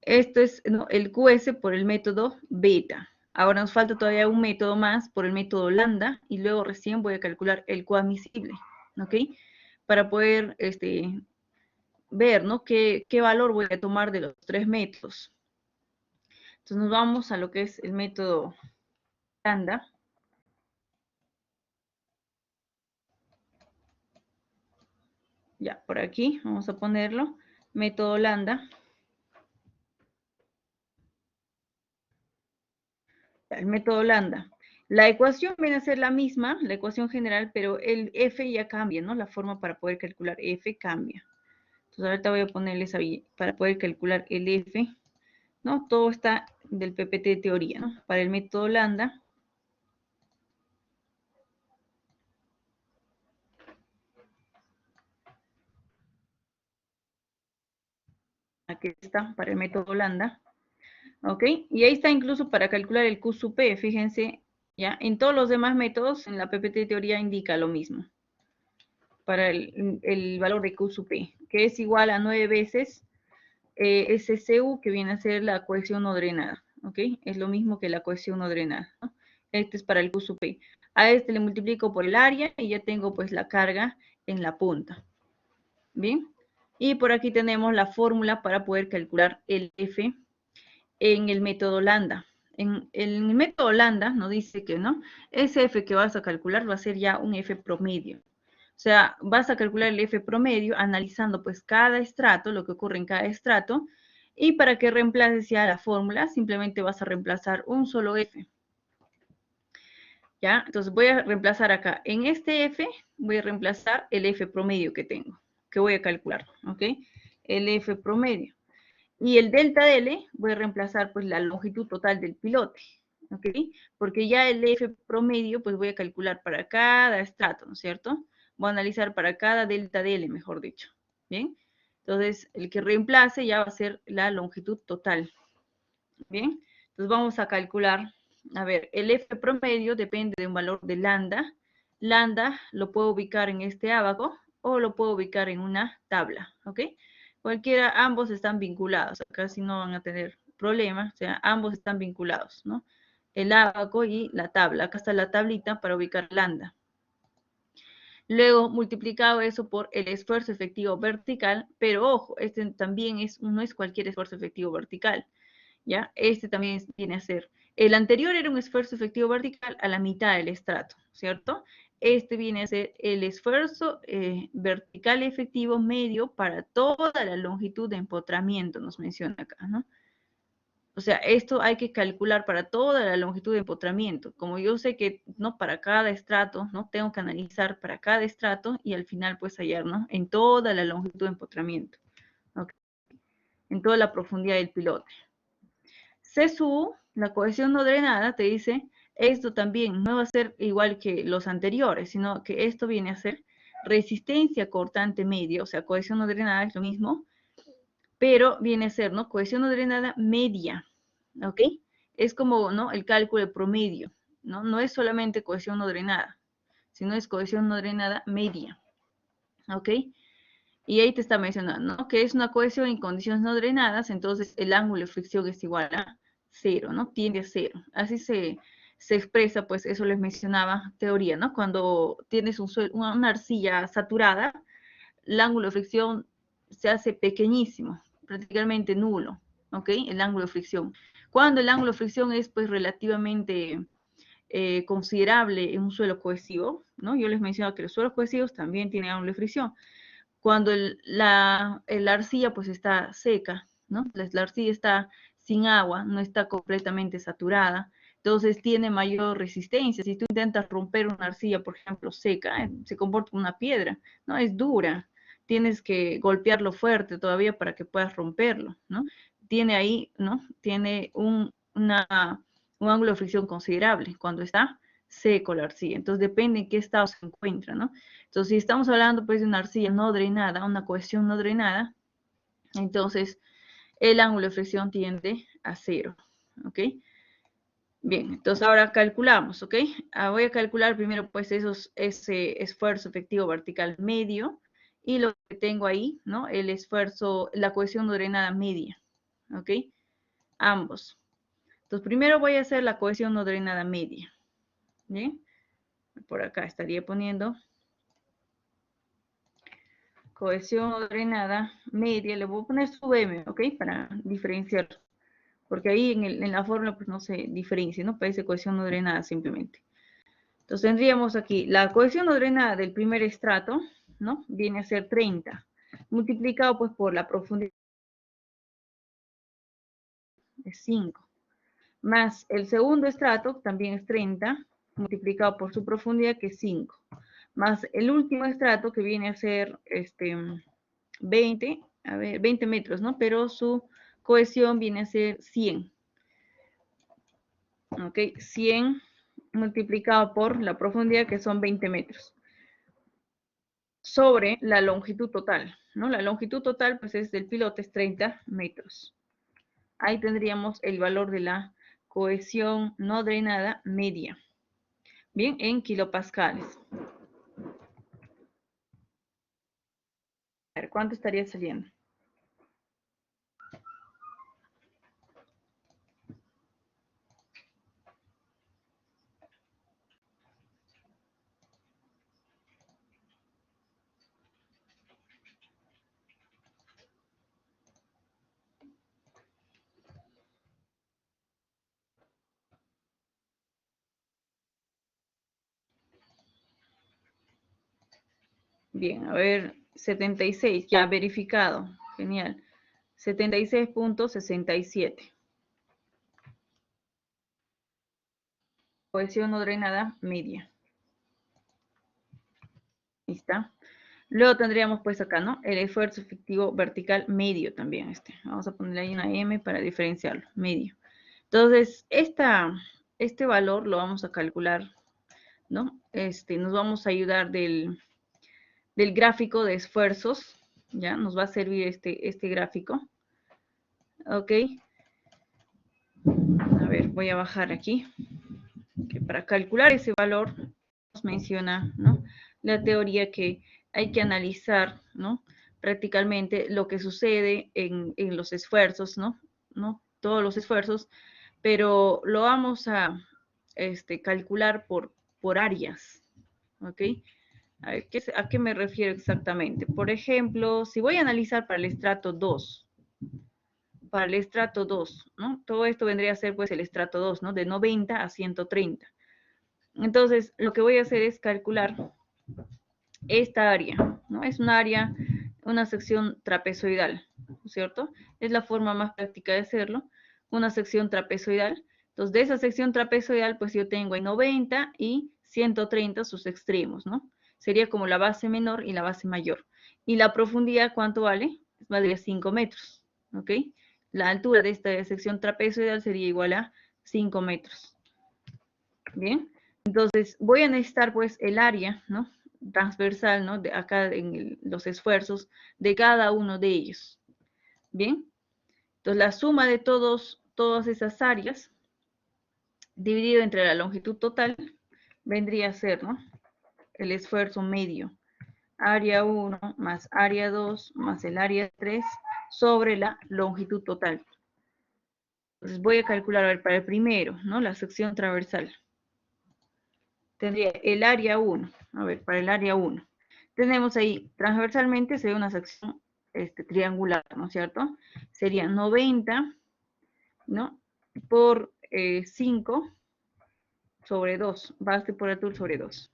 Esto es, ¿no?, el QS por el método beta. Ahora nos falta todavía un método más por el método lambda y luego recién voy a calcular el coadmisible, ¿ok? Para poder ver, ¿no?, qué valor voy a tomar de los tres métodos. Entonces nos vamos a lo que es el método lambda. Ya, por aquí vamos a ponerlo, método lambda. El método lambda. La ecuación viene a ser la misma, la ecuación general, pero el f ya cambia, ¿no? La forma para poder calcular f cambia. Entonces ahorita voy a ponerles ahí para poder calcular el f, ¿no? Todo está del PPT de teoría, ¿no? Para el método lambda. Aquí está, para el método lambda. ¿Ok? Y ahí está incluso para calcular el Q sub P, fíjense, ¿ya? En todos los demás métodos, en la PPT de teoría indica lo mismo. Para el valor de Q sub P, que es igual a 9 veces SCU, que viene a ser la cohesión no drenada, ¿ok? Es lo mismo que la cohesión no drenada, ¿no? Este es para el Q sub P. A este le multiplico por el área y ya tengo pues la carga en la punta. ¿Bien? Y por aquí tenemos la fórmula para poder calcular el F en el método lambda. En el método lambda nos dice que, ¿no?, ese F que vas a calcular va a ser ya un F promedio. O sea, vas a calcular el F promedio analizando pues cada estrato, lo que ocurre en cada estrato, y para que reemplaces ya la fórmula, simplemente vas a reemplazar un solo F. ¿Ya? Entonces voy a reemplazar acá. En este F voy a reemplazar el F promedio que tengo, que voy a calcular, ¿ok? El F promedio. Y el delta de L voy a reemplazar pues la longitud total del pilote, ¿ok? Porque ya el F promedio pues voy a calcular para cada estrato, ¿no es cierto? Voy a analizar para cada delta de L, mejor dicho, ¿bien? Entonces, el que reemplace ya va a ser la longitud total, ¿bien? Entonces vamos a calcular, a ver, el F promedio depende de un valor de lambda. Lambda lo puedo ubicar en este ábaco o lo puedo ubicar en una tabla, ¿ok? Cualquiera, ambos están vinculados, acá sí no van a tener problemas, o sea, ambos están vinculados, ¿no? El ábaco y la tabla, acá está la tablita para ubicar lambda. Luego, multiplicado eso por el esfuerzo efectivo vertical, pero ojo, este también no es cualquier esfuerzo efectivo vertical, ¿ya? Este también viene a ser, el anterior era un esfuerzo efectivo vertical a la mitad del estrato, ¿cierto? Este viene a ser el esfuerzo vertical efectivo medio para toda la longitud de empotramiento, nos menciona acá, ¿no? O sea, esto hay que calcular para toda la longitud de empotramiento. Como yo sé que, ¿no?, para cada estrato, ¿no?, tengo que analizar para cada estrato y al final pues hallar, ¿no?, en toda la longitud de empotramiento, ¿ok? En toda la profundidad del pilote. C sub, la cohesión no drenada, te dice, esto también no va a ser igual que los anteriores, sino que esto viene a ser resistencia cortante media, o sea, cohesión no drenada es lo mismo, pero viene a ser, ¿no?, cohesión no drenada media, ¿ok? Es como, ¿no?, el cálculo de promedio, ¿no? No es solamente cohesión no drenada, sino es cohesión no drenada media, ¿ok? Y ahí te está mencionando, ¿no?, que es una cohesión en condiciones no drenadas, entonces el ángulo de fricción es igual a 0, ¿no? Tiende a 0. Así se expresa, pues eso les mencionaba, teoría, ¿no? Cuando tienes una arcilla saturada, el ángulo de fricción se hace pequeñísimo, prácticamente nulo, ¿ok? El ángulo de fricción. Cuando el ángulo de fricción es, pues, relativamente considerable en un suelo cohesivo, ¿no? Yo les mencionaba que los suelos cohesivos también tienen ángulo de fricción. Cuando la arcilla pues está seca, ¿no? La arcilla está sin agua, no está completamente saturada, entonces tiene mayor resistencia. Si tú intentas romper una arcilla, por ejemplo, seca, se comporta como una piedra, ¿no? Es dura, tienes que golpearlo fuerte todavía para que puedas romperlo, ¿no? Tiene ahí, ¿no? Tiene un ángulo de fricción considerable cuando está seco la arcilla, entonces depende en qué estado se encuentra, ¿no? Entonces, si estamos hablando pues de una arcilla no drenada, una cohesión no drenada, entonces el ángulo de fricción tiende a 0, ¿ok? Bien, entonces ahora calculamos, ¿ok? Voy a calcular primero pues ese esfuerzo efectivo vertical medio y lo que tengo ahí, ¿no? El esfuerzo, la cohesión no drenada media, ¿ok? Ambos. Entonces primero voy a hacer la cohesión no drenada media, ¿bien? Por acá estaría poniendo cohesión no drenada media, le voy a poner sub m, ¿ok? Para diferenciarlo, porque ahí en la fórmula pues no se diferencia, ¿no? Parece cohesión no drenada simplemente. Entonces tendríamos aquí la cohesión no drenada del primer estrato, ¿no? Viene a ser 30, multiplicado pues por la profundidad es 5, más el segundo estrato también es 30, multiplicado por su profundidad que es 5, más el último estrato que viene a ser 20 metros, ¿no? Pero su cohesión viene a ser 100, ¿ok? 100 multiplicado por la profundidad que son 20 metros. Sobre la longitud total, ¿no? La longitud total, pues es del pilote, es 30 metros. Ahí tendríamos el valor de la cohesión no drenada media. Bien, en kilopascales. A ver, ¿cuánto estaría saliendo? Bien, a ver, 76, ya verificado. Genial. 76.67. Cohesión no drenada media. Ahí está. Luego tendríamos pues acá, ¿no? El esfuerzo efectivo vertical medio también este. Vamos a ponerle ahí una M para diferenciarlo, medio. Entonces, este valor lo vamos a calcular, ¿no? Nos vamos a ayudar del gráfico de esfuerzos, ¿ya? Nos va a servir este gráfico. Ok. A ver, voy a bajar aquí. Que para calcular ese valor, nos menciona, ¿no? La teoría que hay que analizar, ¿no? Prácticamente lo que sucede en los esfuerzos, ¿no? Todos los esfuerzos, pero lo vamos a calcular por áreas, ¿ok? A ver, ¿a qué me refiero exactamente? Por ejemplo, si voy a analizar para el estrato 2, ¿no? Todo esto vendría a ser pues el estrato 2, ¿no? De 90 a 130. Entonces, lo que voy a hacer es calcular esta área, ¿no? Es una sección trapezoidal, ¿cierto? Es la forma más práctica de hacerlo, una sección trapezoidal. Entonces, de esa sección trapezoidal, pues yo tengo en 90 y 130 sus extremos, ¿no? Sería como la base menor y la base mayor. Y la profundidad, ¿cuánto vale? Valdría 5 metros, ¿ok? La altura de esta sección trapezoidal sería igual a 5 metros. Bien, entonces voy a necesitar pues el área, ¿no? Transversal, ¿no? De acá en los esfuerzos de cada uno de ellos. Bien, entonces la suma de todas esas áreas dividido entre la longitud total vendría a ser, ¿no? El esfuerzo medio. Área 1 más área 2 más el área 3 sobre la longitud total. Entonces voy a calcular, a ver, para el primero, ¿no? La sección transversal. Tendría el área 1. A ver, para el área 1. Tenemos ahí, transversalmente sería una sección triangular, ¿no es cierto? Sería 90, ¿no? Por 5 sobre 2, base por altura sobre 2.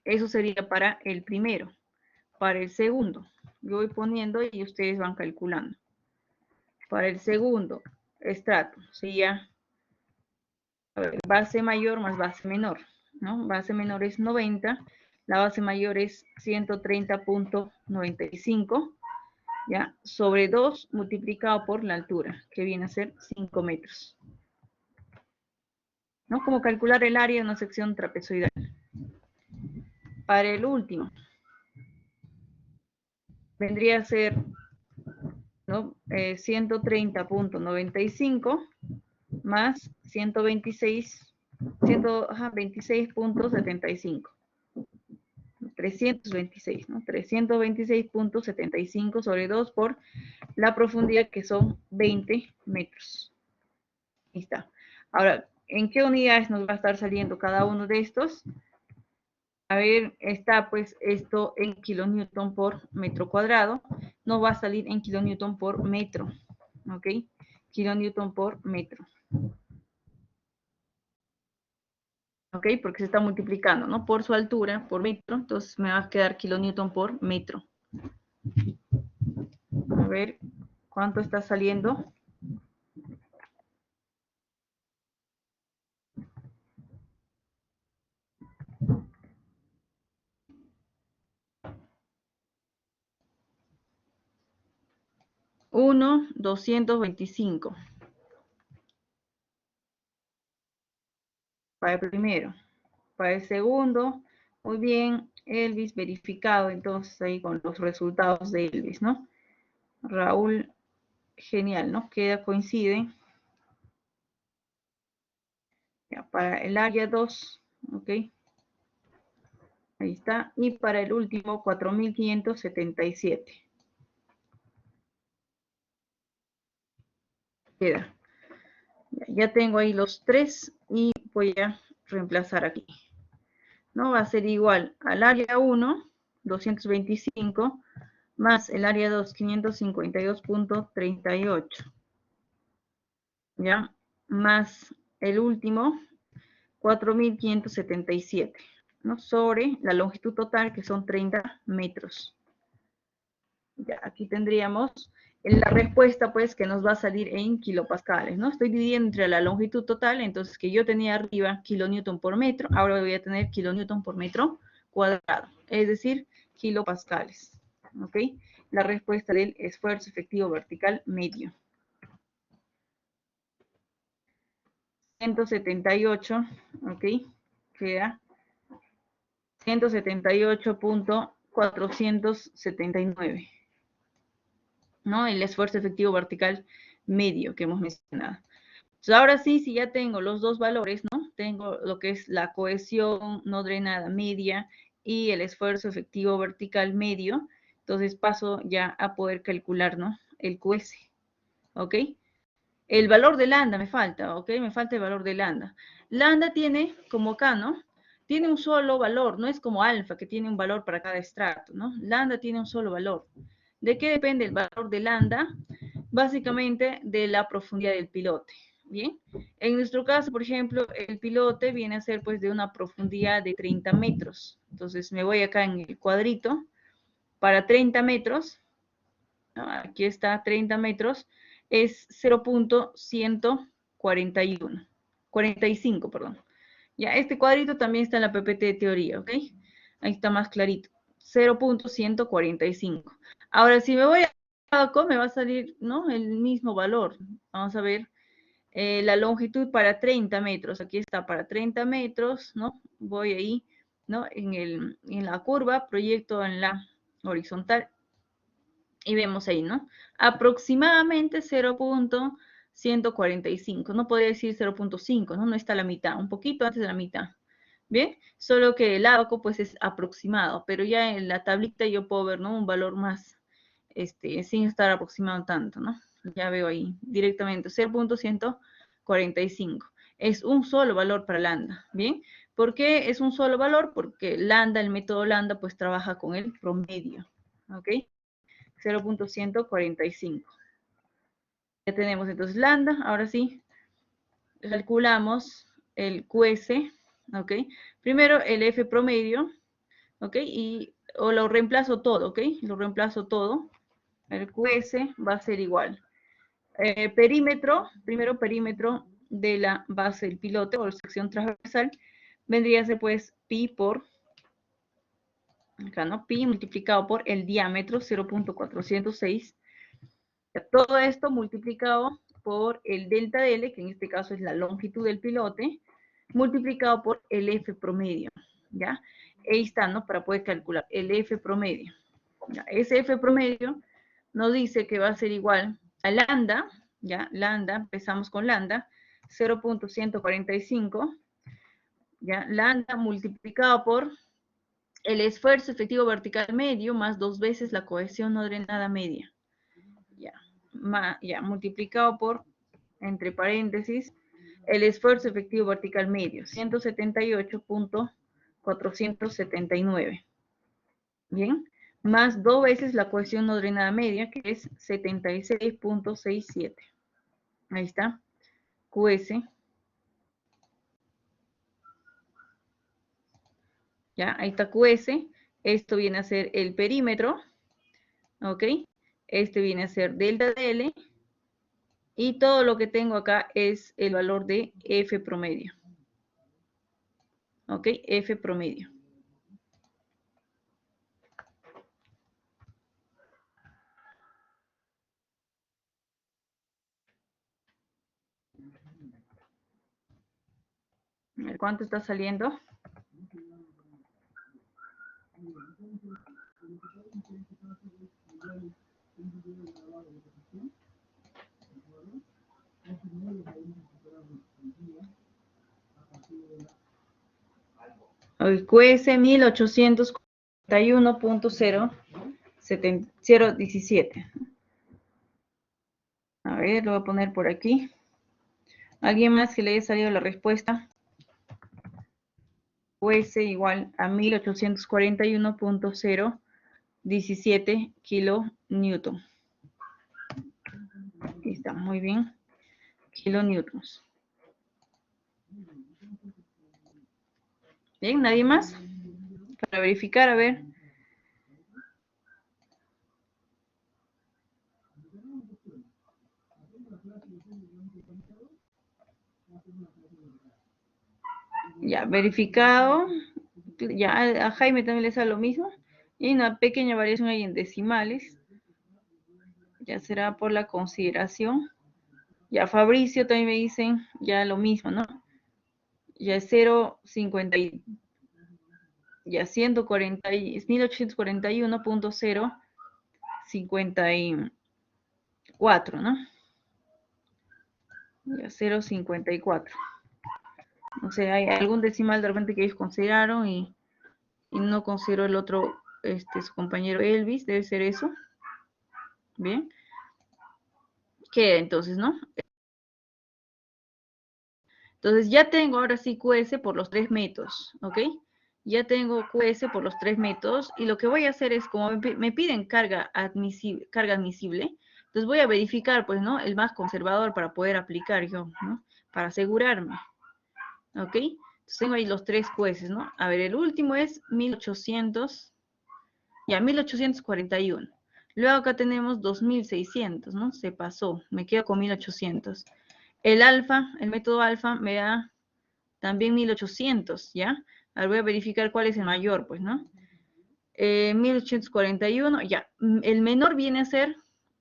Eso sería para el primero. Para el segundo, yo voy poniendo y ustedes van calculando. Para el segundo estrato, sería base mayor más base menor, ¿no? Base menor es 90, la base mayor es 130.95, ¿ya? Sobre 2 multiplicado por la altura, que viene a ser 5 metros. ¿No? Como calcular el área de una sección trapezoidal. Para el último, vendría a ser, ¿no? 130.95 más 126.75. 326, ¿no? 326.75 sobre 2 por la profundidad, que son 20 metros. Ahí está. Ahora, ¿en qué unidades nos va a estar saliendo cada uno de estos? A ver, está pues esto en kilonewton por metro cuadrado. Nos va a salir en kilonewton por metro. ¿Ok? Kilonewton por metro. ¿Ok? Porque se está multiplicando, ¿no? Por su altura, por metro. Entonces me va a quedar kilonewton por metro. A ver, ¿cuánto está saliendo? Uno, 225. Para el primero. Para el segundo, muy bien, Elvis verificado, entonces ahí con los resultados de Elvis, ¿no? Raúl, genial, ¿no? Queda, coincide. Ya, para el área 2, ¿ok? Ahí está. Y para el último, 4.577. Queda. Ya tengo ahí los tres y voy a reemplazar aquí. ¿No? Va a ser igual al área 1, 225, más el área 2, 552.38. ¿Ya? Más el último, 4.577, ¿no? Sobre la longitud total, que son 30 metros. Ya, aquí tendríamos la respuesta, pues, que nos va a salir en kilopascales, ¿no? Estoy dividiendo entre la longitud total, entonces que yo tenía arriba kilonewton por metro, ahora voy a tener kilonewton por metro cuadrado, es decir, kilopascales, ¿ok? La respuesta del esfuerzo efectivo vertical medio. 178, ¿ok? Queda 178.479, ¿no? El esfuerzo efectivo vertical medio que hemos mencionado. Entonces, ahora sí, si ya tengo los dos valores, ¿no? Tengo lo que es la cohesión no drenada media y el esfuerzo efectivo vertical medio, entonces paso ya a poder calcular, ¿no? El QS, ¿ok? El valor de lambda me falta, ¿ok? Me falta el valor de lambda. Lambda tiene, como acá, ¿no? Tiene un solo valor, no es como alfa, que tiene un valor para cada estrato, ¿no? Lambda tiene un solo valor. ¿De qué depende el valor de lambda? Básicamente de la profundidad del pilote, ¿bien? En nuestro caso, por ejemplo, el pilote viene a ser pues de una profundidad de 30 metros. Entonces me voy acá en el cuadrito, para 30 metros, ¿no? Aquí está 30 metros, es 0.141, 45, perdón. Ya, este cuadrito también está en la PPT de teoría, ¿ok? Ahí está más clarito. 0.145. Ahora, si me voy a ACO, me va a salir, ¿no? El mismo valor. Vamos a ver la longitud para 30 metros. Aquí está para 30 metros, ¿no? Voy ahí, ¿no? En la curva, proyecto en la horizontal y vemos ahí, ¿no? Aproximadamente 0.145, no podría decir 0.5, ¿no? No está a la mitad, un poquito antes de la mitad. Bien, solo que el abaco pues es aproximado, pero ya en la tablita yo puedo ver, ¿no? Un valor más, sin estar aproximado tanto, ¿no? Ya veo ahí directamente 0.145. Es un solo valor para lambda, ¿bien? ¿Por qué es un solo valor? Porque lambda, el método lambda, pues trabaja con el promedio, ¿ok? 0.145. Ya tenemos entonces lambda, ahora sí, calculamos el QS, ¿ok? Primero el F promedio, ¿ok? O lo reemplazo todo, ¿ok? Lo reemplazo todo. El QS va a ser igual. Perímetro, primero perímetro de la base del pilote o la sección transversal, vendría a ser pues pi por, acá, ¿no? Pi multiplicado por el diámetro, 0.406. Todo esto multiplicado por el delta de L, que en este caso es la longitud del pilote, multiplicado por el F promedio, ¿ya? Ahí está, ¿no? Para poder calcular el F promedio. ¿Ya? Ese F promedio nos dice que va a ser igual a lambda, ¿ya? Lambda, empezamos con lambda, 0.145, ya, lambda multiplicado por el esfuerzo efectivo vertical medio más 2 veces la cohesión no drenada media, ya, multiplicado por, entre paréntesis, el esfuerzo efectivo vertical medio, 178.479, bien, más 2 veces la cohesión no drenada media, que es 76.67, ahí está, QS, ya, ahí está QS, esto viene a ser el perímetro, ¿ok? Este viene a ser delta de L, y todo lo que tengo acá es el valor de F promedio, ¿ok? F promedio. ¿Cuánto está saliendo? El QS 1841.017. A ver, lo voy a poner por aquí. ¿Alguien más que le haya salido la respuesta? QS igual a 1841.017 kilonewton. Aquí está, muy bien. Kilonewtons. Bien, ¿nadie más? Para verificar, a ver. Ya, verificado. Ya, a Jaime también le sale lo mismo. Y una pequeña variación ahí en decimales. Ya será por la consideración. Ya, Fabricio también me dicen ya lo mismo, ¿no? Ya es 0.50, ya 140, es 1841.054, ¿no? Ya 0.54. O sea, hay algún decimal de repente que ellos consideraron y no consideró el otro, su compañero Elvis, debe ser eso. Bien. ¿Qué entonces, no? Entonces ya tengo ahora sí QS por los 3 métodos, ¿ok? Ya tengo QS por los 3 métodos y lo que voy a hacer es, como me piden carga admisible, entonces voy a verificar, pues, ¿no? El más conservador para poder aplicar yo, ¿no? Para asegurarme, ¿ok? Entonces tengo ahí los 3 QS, ¿no? A ver, el último es 1800, ya, 1841. Luego acá tenemos 2600, ¿no? Se pasó, me quedo con 1800. El alfa, el método alfa me da también 1800, ¿ya? Ahora voy a verificar cuál es el mayor, pues, ¿no? 1841, ya. El menor viene a ser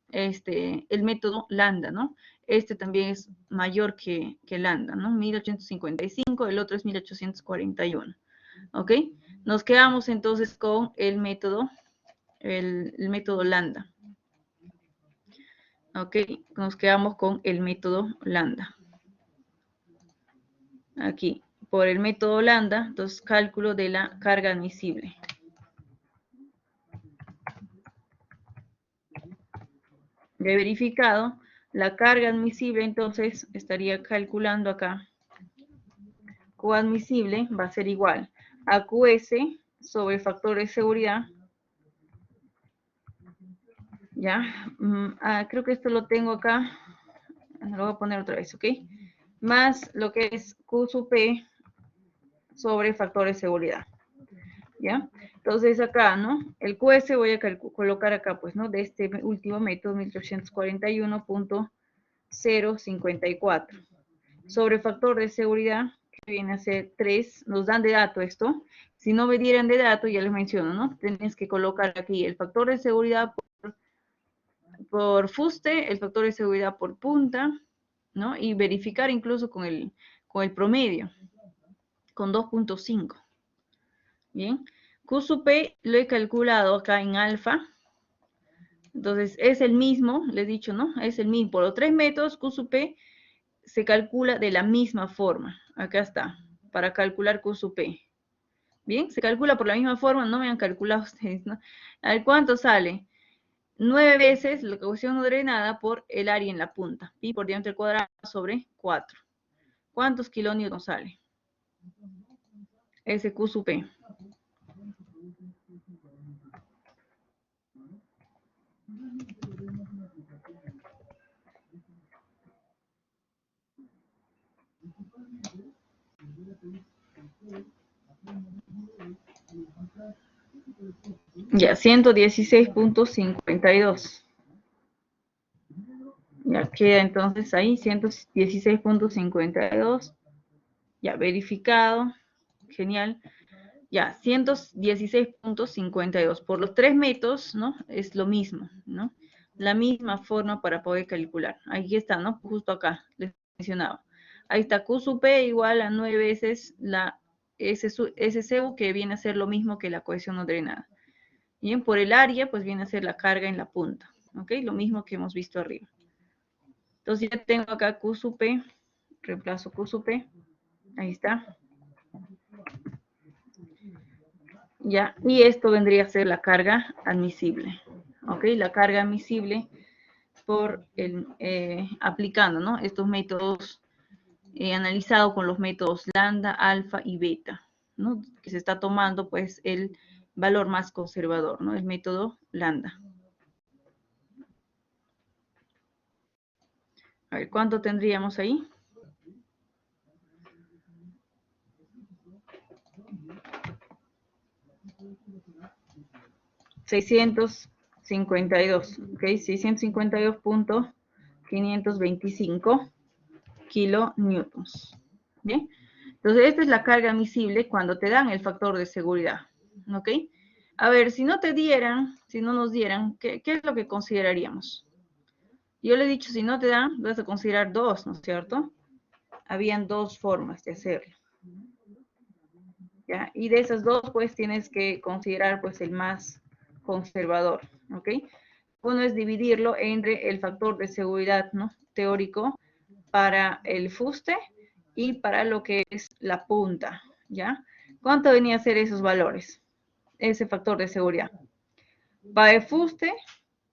el método lambda, ¿no? Este también es mayor que lambda, ¿no? 1855, el otro es 1841, ¿ok? Nos quedamos entonces con el método lambda. ¿Ok? Nos quedamos con el método lambda. Aquí, por el método lambda, entonces cálculo de la carga admisible. Ya he verificado la carga admisible, entonces estaría calculando acá. Q admisible va a ser igual a QS sobre factor de seguridad. Ya, creo que esto lo tengo acá. Lo voy a poner otra vez, ¿ok? Más lo que es Q sub P sobre factor de seguridad. ¿Ya? Entonces acá, ¿no? El QS voy a colocar acá, pues, ¿no? De este último método, 1841.054. Sobre factor de seguridad, que viene a ser 3, nos dan de dato esto. Si no me dieran de dato, ya les menciono, ¿no? Tienes que colocar aquí el factor de seguridad por fuste, el factor de seguridad por punta, ¿no? Y verificar incluso con el promedio, con 2.5. Bien. Q sub P lo he calculado acá en alfa. Entonces, es el mismo, les he dicho, ¿no? Es el mismo. Por los 3 métodos, Q sub P se calcula de la misma forma. Acá está, para calcular Q sub P. Bien, se calcula por la misma forma, no me han calculado ustedes, ¿no? A ver, ¿cuánto sale? 9 veces la ecuación no drenada por el área en la punta. Pi por diámetro al cuadrado sobre 4. ¿Cuántos kilonewtons sale? Ese Q sub P. Ya, 116.52. Ya queda entonces ahí 116.52. Ya, verificado. Genial. Ya, 116.52. Por los 3 métodos, ¿no? Es lo mismo, ¿no? La misma forma para poder calcular. Aquí está, ¿no? Justo acá, les mencionaba. Ahí está, Q sub P igual a 9 veces la SCU, que viene a ser lo mismo que la cohesión no drenada. Bien, por el área, pues viene a ser la carga en la punta. ¿Ok? Lo mismo que hemos visto arriba. Entonces ya tengo acá Q sub P, reemplazo Q sub P, ahí está. Ya, y esto vendría a ser la carga admisible. ¿Ok? La carga admisible por aplicando, ¿no? Estos métodos analizado con los métodos lambda, alfa y beta, ¿no? Que se está tomando pues el valor más conservador, ¿no? El método lambda. A ver, ¿cuánto tendríamos ahí? $652, ¿ok? 652.525 kilonewtons. ¿Bien? Entonces, esta es la carga admisible cuando te dan el factor de seguridad. ¿Ok? A ver, si no te dieran, si no nos dieran, ¿qué es lo que consideraríamos? Yo le he dicho, si no te dan, vas a considerar dos, ¿no es cierto? Habían dos formas de hacerlo. ¿Ya? Y de esas dos, pues, tienes que considerar, pues, el más conservador, ¿ok? Uno es dividirlo entre el factor de seguridad, ¿no? Teórico para el fuste y para lo que es la punta, ¿ya? ¿Cuánto venía a ser esos valores? Ese factor de seguridad. Para el fuste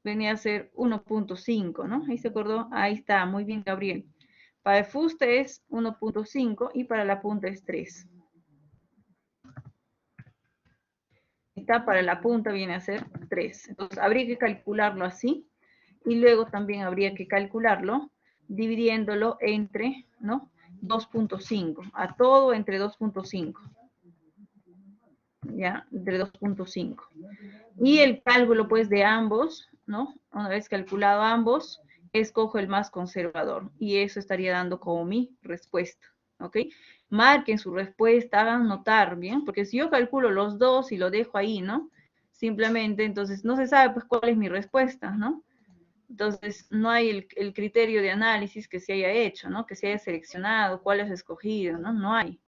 venía a ser 1.5, ¿no? Ahí se acordó, ahí está, muy bien, Gabriel. Para el fuste es 1.5 y para la punta es 3. Está para la punta viene a ser 3. Entonces, habría que calcularlo así y luego también habría que calcularlo dividiéndolo entre, ¿no? 2.5, a todo entre 2.5, ¿ya? Entre 2.5. Y el cálculo, pues, de ambos, ¿no? Una vez calculado ambos, escojo el más conservador y eso estaría dando como mi respuesta, ¿ok? Marquen su respuesta, hagan notar, ¿bien? Porque si yo calculo los dos y lo dejo ahí, ¿no? Simplemente, entonces, no se sabe, pues, cuál es mi respuesta, ¿no? Entonces, no hay el criterio de análisis que se haya hecho, ¿no? Que se haya seleccionado, cuál es escogido, ¿no? No hay.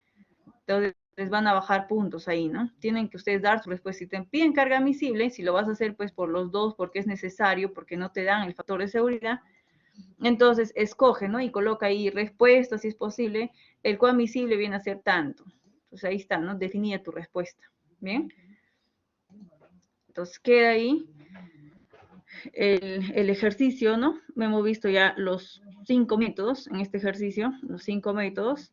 Entonces, les van a bajar puntos ahí, ¿no? Tienen que ustedes dar su respuesta. Si te piden carga admisible, si lo vas a hacer, pues, por los dos, porque es necesario, porque no te dan el factor de seguridad, entonces, escoge, ¿no? Y coloca ahí respuesta, si es posible. El coadmisible viene a ser tanto. Entonces, ahí está, ¿no? Definida tu respuesta. ¿Bien? Entonces, queda ahí el ejercicio, ¿no? Hemos visto ya los 5 métodos en este ejercicio, los 5 métodos.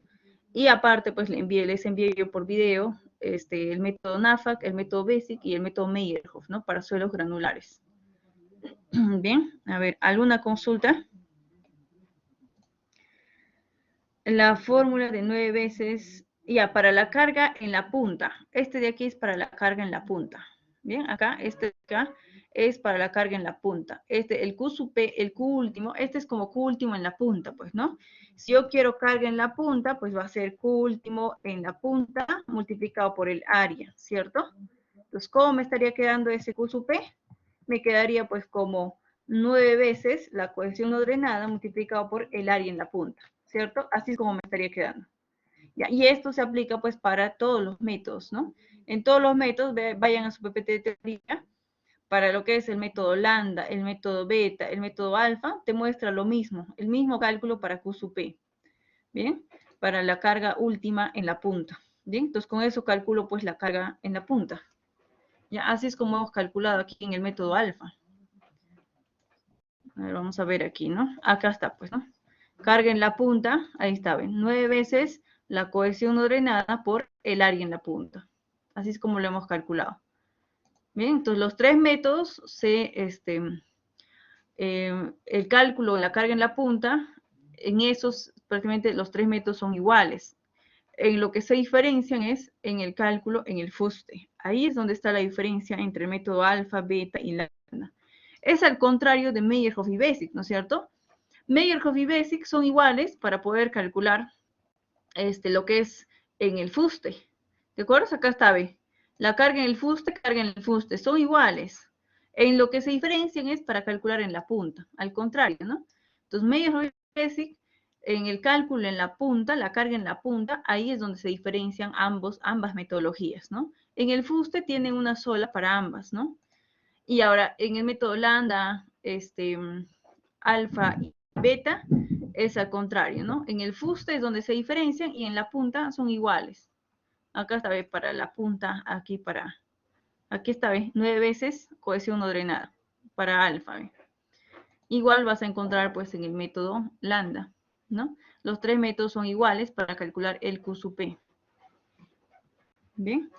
Y aparte, pues les envié yo por video el método NAFAC, el método BASIC y el método Meyerhof, ¿no? Para suelos granulares. Bien, a ver, ¿alguna consulta? La fórmula de 9 veces, ya, para la carga en la punta. Este de aquí es para la carga en la punta. Bien, acá, este de acá es para la carga en la punta. El Q sub P, el Q último, este es como Q último en la punta, pues, ¿no? Si yo quiero carga en la punta, pues va a ser Q último en la punta multiplicado por el área, ¿cierto? Entonces, ¿cómo me estaría quedando ese Q sub P? Me quedaría pues como 9 veces la cohesión no drenada multiplicado por el área en la punta, ¿cierto? Así es como me estaría quedando. ¿Ya? Y esto se aplica pues para todos los métodos, ¿no? En todos los métodos, vayan a su PPT de teoría, para lo que es el método lambda, el método beta, el método alfa, te muestra lo mismo, el mismo cálculo para Q sub P. Bien, para la carga última en la punta. Bien, entonces con eso calculo pues la carga en la punta. Ya, así es como hemos calculado aquí en el método alfa. A ver, vamos a ver aquí, ¿no? Acá está, pues, ¿no? Carga en la punta, ahí está, ven, 9 veces la cohesión no drenada por el área en la punta. Así es como lo hemos calculado. Bien, entonces los tres métodos el cálculo de la carga en la punta, en esos prácticamente los tres métodos son iguales. En lo que se diferencian es en el cálculo en el fuste. Ahí es donde está la diferencia entre el método alfa, beta y lambda. Es al contrario de Meyerhof y Basic, ¿no es cierto? Meyerhof y Basic son iguales para poder calcular lo que es en el fuste. ¿De acuerdo? Acá está, ve. La carga en el fuste, son iguales. En lo que se diferencian es para calcular en la punta, al contrario, ¿no? Entonces, Meyerhof y Basic, en el cálculo en la punta, la carga en la punta, ahí es donde se diferencian ambas metodologías, ¿no? En el fuste tienen una sola para ambas, ¿no? Y ahora, en el método lambda, alfa y beta, es al contrario, ¿no? En el fuste es donde se diferencian y en la punta son iguales. Acá está, ¿ve? Para la punta, aquí está, ¿ve? 9 veces cohesión no drenada para alfa, ¿ve? Igual vas a encontrar, pues, en el método lambda, ¿no? Los tres métodos son iguales para calcular el Q sub P. ¿Bien?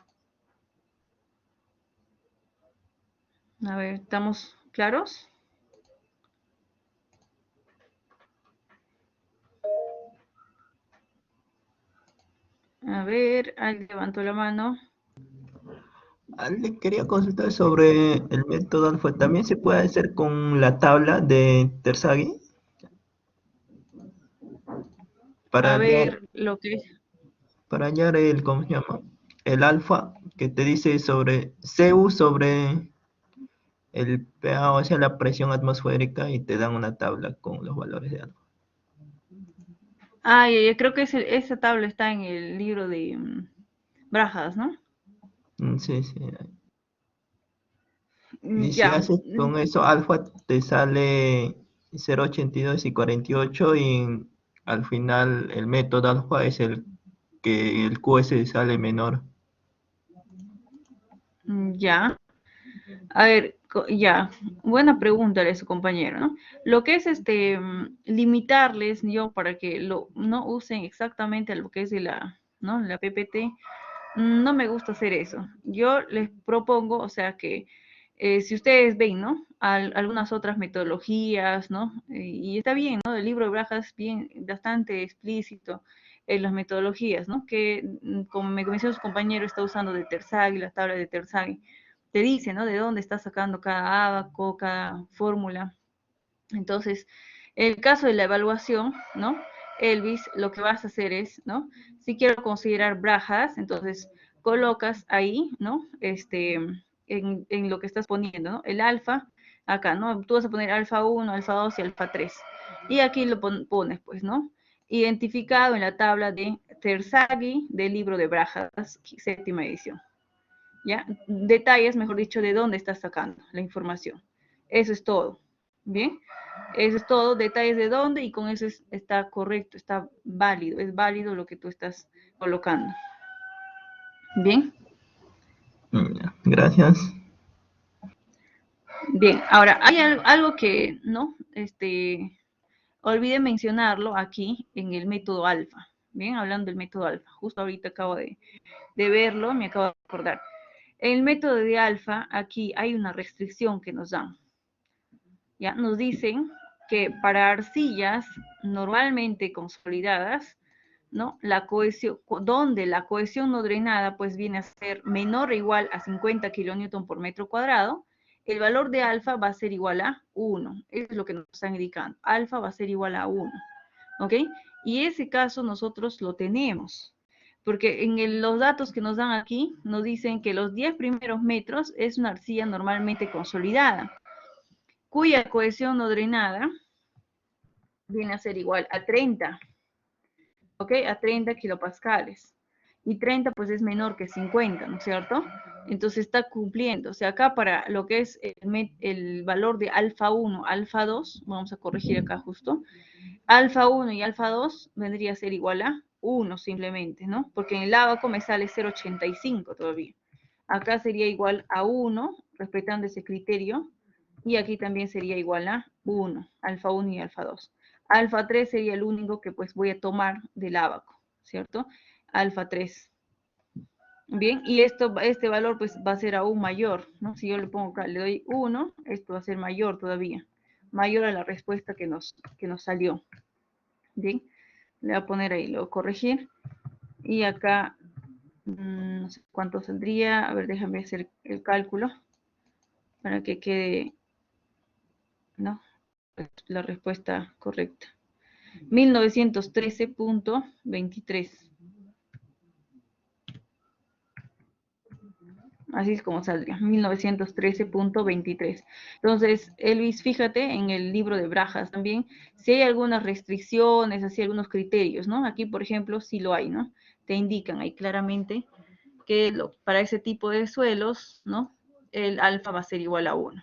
A ver, ¿estamos claros? A ver, alguien levantó la mano. Le quería consultar sobre el método alfa. ¿También se puede hacer con la tabla de Terzaghi para A hallar, ver, lo que es. para hallar el, ¿cómo se llama? El alfa que te dice sobre CU sobre el pA, o sea, la presión atmosférica y te dan una tabla con los valores de alfa. Ah, ya, creo que esa tabla está en el libro de Brajas, ¿no? Sí, sí. Y si Ya. haces con eso alfa te sale 0,82 y 48 y al final el método alfa es el que el QS sale menor. Ya. A ver, ya. Buena pregunta de su compañero, ¿no? Lo que es limitarles yo para que no usen exactamente lo que es de ¿no? La PPT, no me gusta hacer eso. Yo les propongo, o sea, que si ustedes ven, ¿no? Algunas otras metodologías, ¿no? Y está bien, ¿no? El libro de Brajas es bien, bastante explícito en las metodologías, ¿no? Que, como me mencionó su compañero, está usando de Terzaghi, la tabla de Terzaghi. Te dice, ¿no? De dónde está sacando cada ábaco, cada fórmula. Entonces, en el caso de la evaluación, ¿no? Elvis, lo que vas a hacer es, ¿no? Si quiero considerar Brajas, entonces colocas ahí, ¿no? En lo que estás poniendo, ¿no? El alfa, acá, ¿no? Tú vas a poner alfa 1, alfa 2 y alfa 3. Y aquí lo pones, pues, ¿no? Identificado en la tabla de Terzaghi del libro de Brajas, séptima edición. ¿Ya? Detalles, mejor dicho, de dónde estás sacando la información. Eso es todo. ¿Bien? Eso es todo, detalles de dónde y con eso está correcto, está válido, es válido lo que tú estás colocando. ¿Bien? Gracias. Bien, ahora hay algo que, ¿no? Olvidé mencionarlo aquí en el método alfa. Bien, hablando del método alfa, justo ahorita acabo de verlo, me acabo de acordar. En el método de alfa, aquí hay una restricción que nos dan. ¿Ya? Nos dicen que para arcillas normalmente consolidadas, ¿no? La cohesión, donde la cohesión no drenada pues viene a ser menor o igual a 50 kilonewton por metro cuadrado, el valor de alfa va a ser igual a 1. Eso es lo que nos están indicando. Alfa va a ser igual a 1. ¿Ok? Y ese caso nosotros lo tenemos. Porque en los datos que nos dan aquí, nos dicen que los 10 primeros metros es una arcilla normalmente consolidada, cuya cohesión no drenada viene a ser igual a 30, ¿ok? A 30 kilopascales. y 30 pues es menor que 50, ¿no es cierto? Entonces está cumpliendo. O sea, acá para lo que es el valor de alfa 1, alfa 2, vamos a corregir acá justo, alfa 1 y alfa 2 vendría a ser igual a 1 simplemente, ¿no? Porque en el ábaco me sale 0,85 todavía. Acá sería igual a 1, respetando ese criterio, y aquí también sería igual a 1, alfa 1 y alfa 2. Alfa 3 sería el único que pues voy a tomar del ábaco, ¿cierto? Alfa 3. Bien, y este valor pues va a ser aún mayor, ¿no? Si yo le pongo acá, le doy 1, esto va a ser mayor todavía, mayor a la respuesta que nos salió. Bien, le voy a poner ahí, lo voy a corregir, y acá, no sé cuánto saldría, a ver, déjame hacer el cálculo, para que quede, ¿no? La respuesta correcta. 1913.23. Así es como saldría, 1913.23. Entonces, Elvis, fíjate en el libro de Brajas también, si hay algunas restricciones, así algunos criterios, ¿no? Aquí, por ejemplo, sí lo hay, ¿no? Te indican ahí claramente que para ese tipo de suelos, ¿no? El alfa va a ser igual a 1.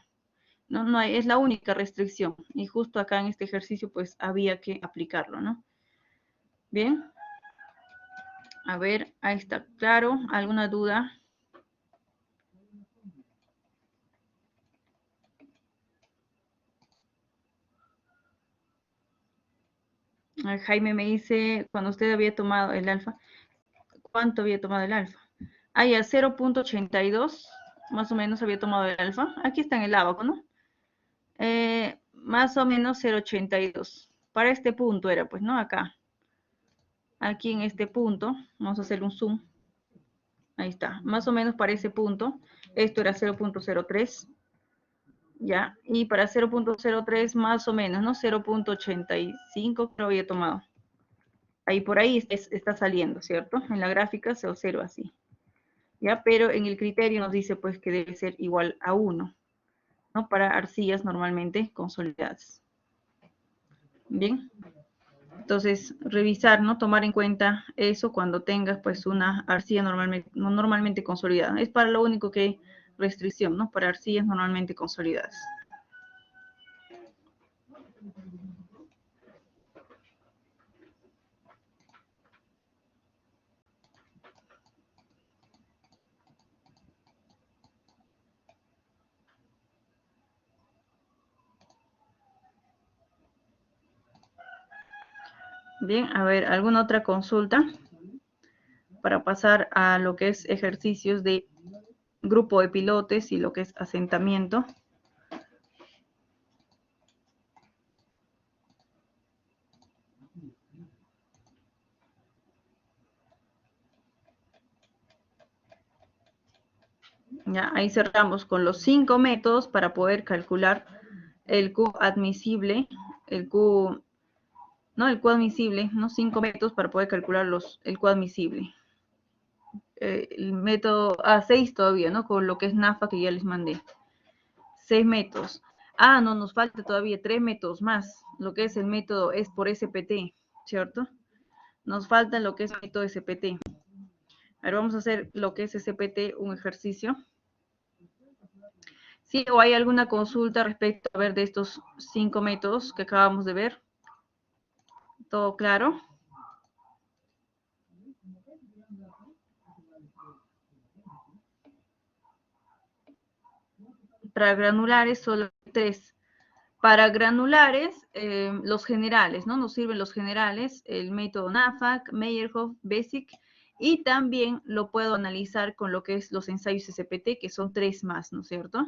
No, no hay, es la única restricción. Y justo acá en este ejercicio, pues había que aplicarlo, ¿no? Bien. A ver, ahí está claro. ¿Alguna duda? Jaime me dice, cuando usted había tomado el alfa, ¿cuánto había tomado el alfa? Ah, ya, 0,82, más o menos había tomado el alfa. Aquí está en el abaco, ¿no? Más o menos 0,82. Para este punto era, pues, ¿no? Acá. Aquí en este punto, vamos a hacer un zoom. Ahí está, más o menos para ese punto. Esto era 0,03. Ya, y para 0,03 más o menos, ¿no? 0,85 creo había tomado. Ahí por ahí está saliendo, ¿cierto? En la gráfica se observa así. ¿Ya? Pero en el criterio nos dice pues que debe ser igual a 1, ¿no? Para arcillas normalmente consolidadas. Bien. Entonces, revisar, ¿no? Tomar en cuenta eso cuando tengas pues una arcilla normalmente consolidada. Es para lo único que hay restricción, ¿no? Para arcillas normalmente consolidadas. Bien, a ver, ¿alguna otra consulta? Para pasar a lo que es ejercicios de grupo de pilotes y lo que es asentamiento. Ya, ahí cerramos con los 5 métodos para poder calcular el Q admisible, el Q, no, el Q admisible, no 5 métodos para poder calcular el Q admisible. El método, 6 todavía, ¿no? Con lo que es NAFA que ya les mandé. 6 métodos. No, nos falta todavía 3 métodos más, lo que es el método es por SPT, ¿cierto? Nos falta lo que es el método SPT. A ver, vamos a hacer lo que es SPT, un ejercicio. Sí, o hay alguna consulta respecto a ver de estos 5 métodos que acabamos de ver. ¿Todo claro? Para granulares solo 3. Para granulares, los generales, ¿no? Nos sirven los generales, el método NAFAC, Meyerhoff, BESIC, y también lo puedo analizar con lo que es los ensayos SPT, que son 3 más, ¿no es cierto?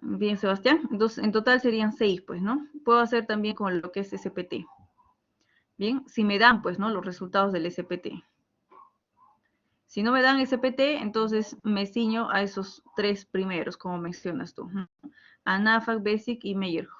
Bien, Sebastián. Entonces, en total serían 6, pues, ¿no? Puedo hacer también con lo que es SPT. Bien, si me dan, pues, ¿no? Los resultados del SPT. Si no me dan SPT, entonces me ciño a esos 3 primeros, como mencionas tú. A NAFAC, BESIC y Meyerhoff.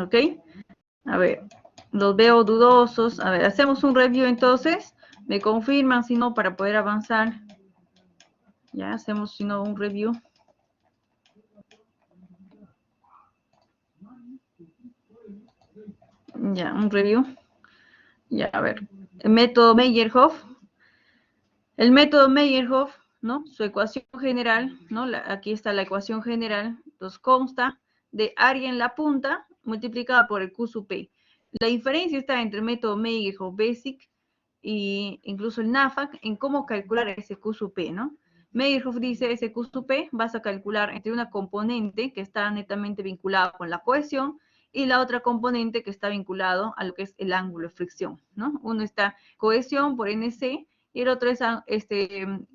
¿Ok? A ver, los veo dudosos. A ver, hacemos un review entonces. Me confirman, si no, para poder avanzar. Ya hacemos, si no, un review. Ya, un review. Ya, a ver. El método Meyerhoff. El método Meyerhoff, ¿no? Su ecuación general, ¿no? Aquí está la ecuación general. Entonces, consta de área en la punta multiplicada por el Q sub P. La diferencia está entre el método Meyerhoff Basic e incluso el NAFAC en cómo calcular ese Q sub P, ¿no? Meyerhoff dice, ese Q sub P vas a calcular entre una componente que está netamente vinculada con la cohesión y la otra componente que está vinculado a lo que es el ángulo de fricción, ¿no? Uno está cohesión por NC y el otro es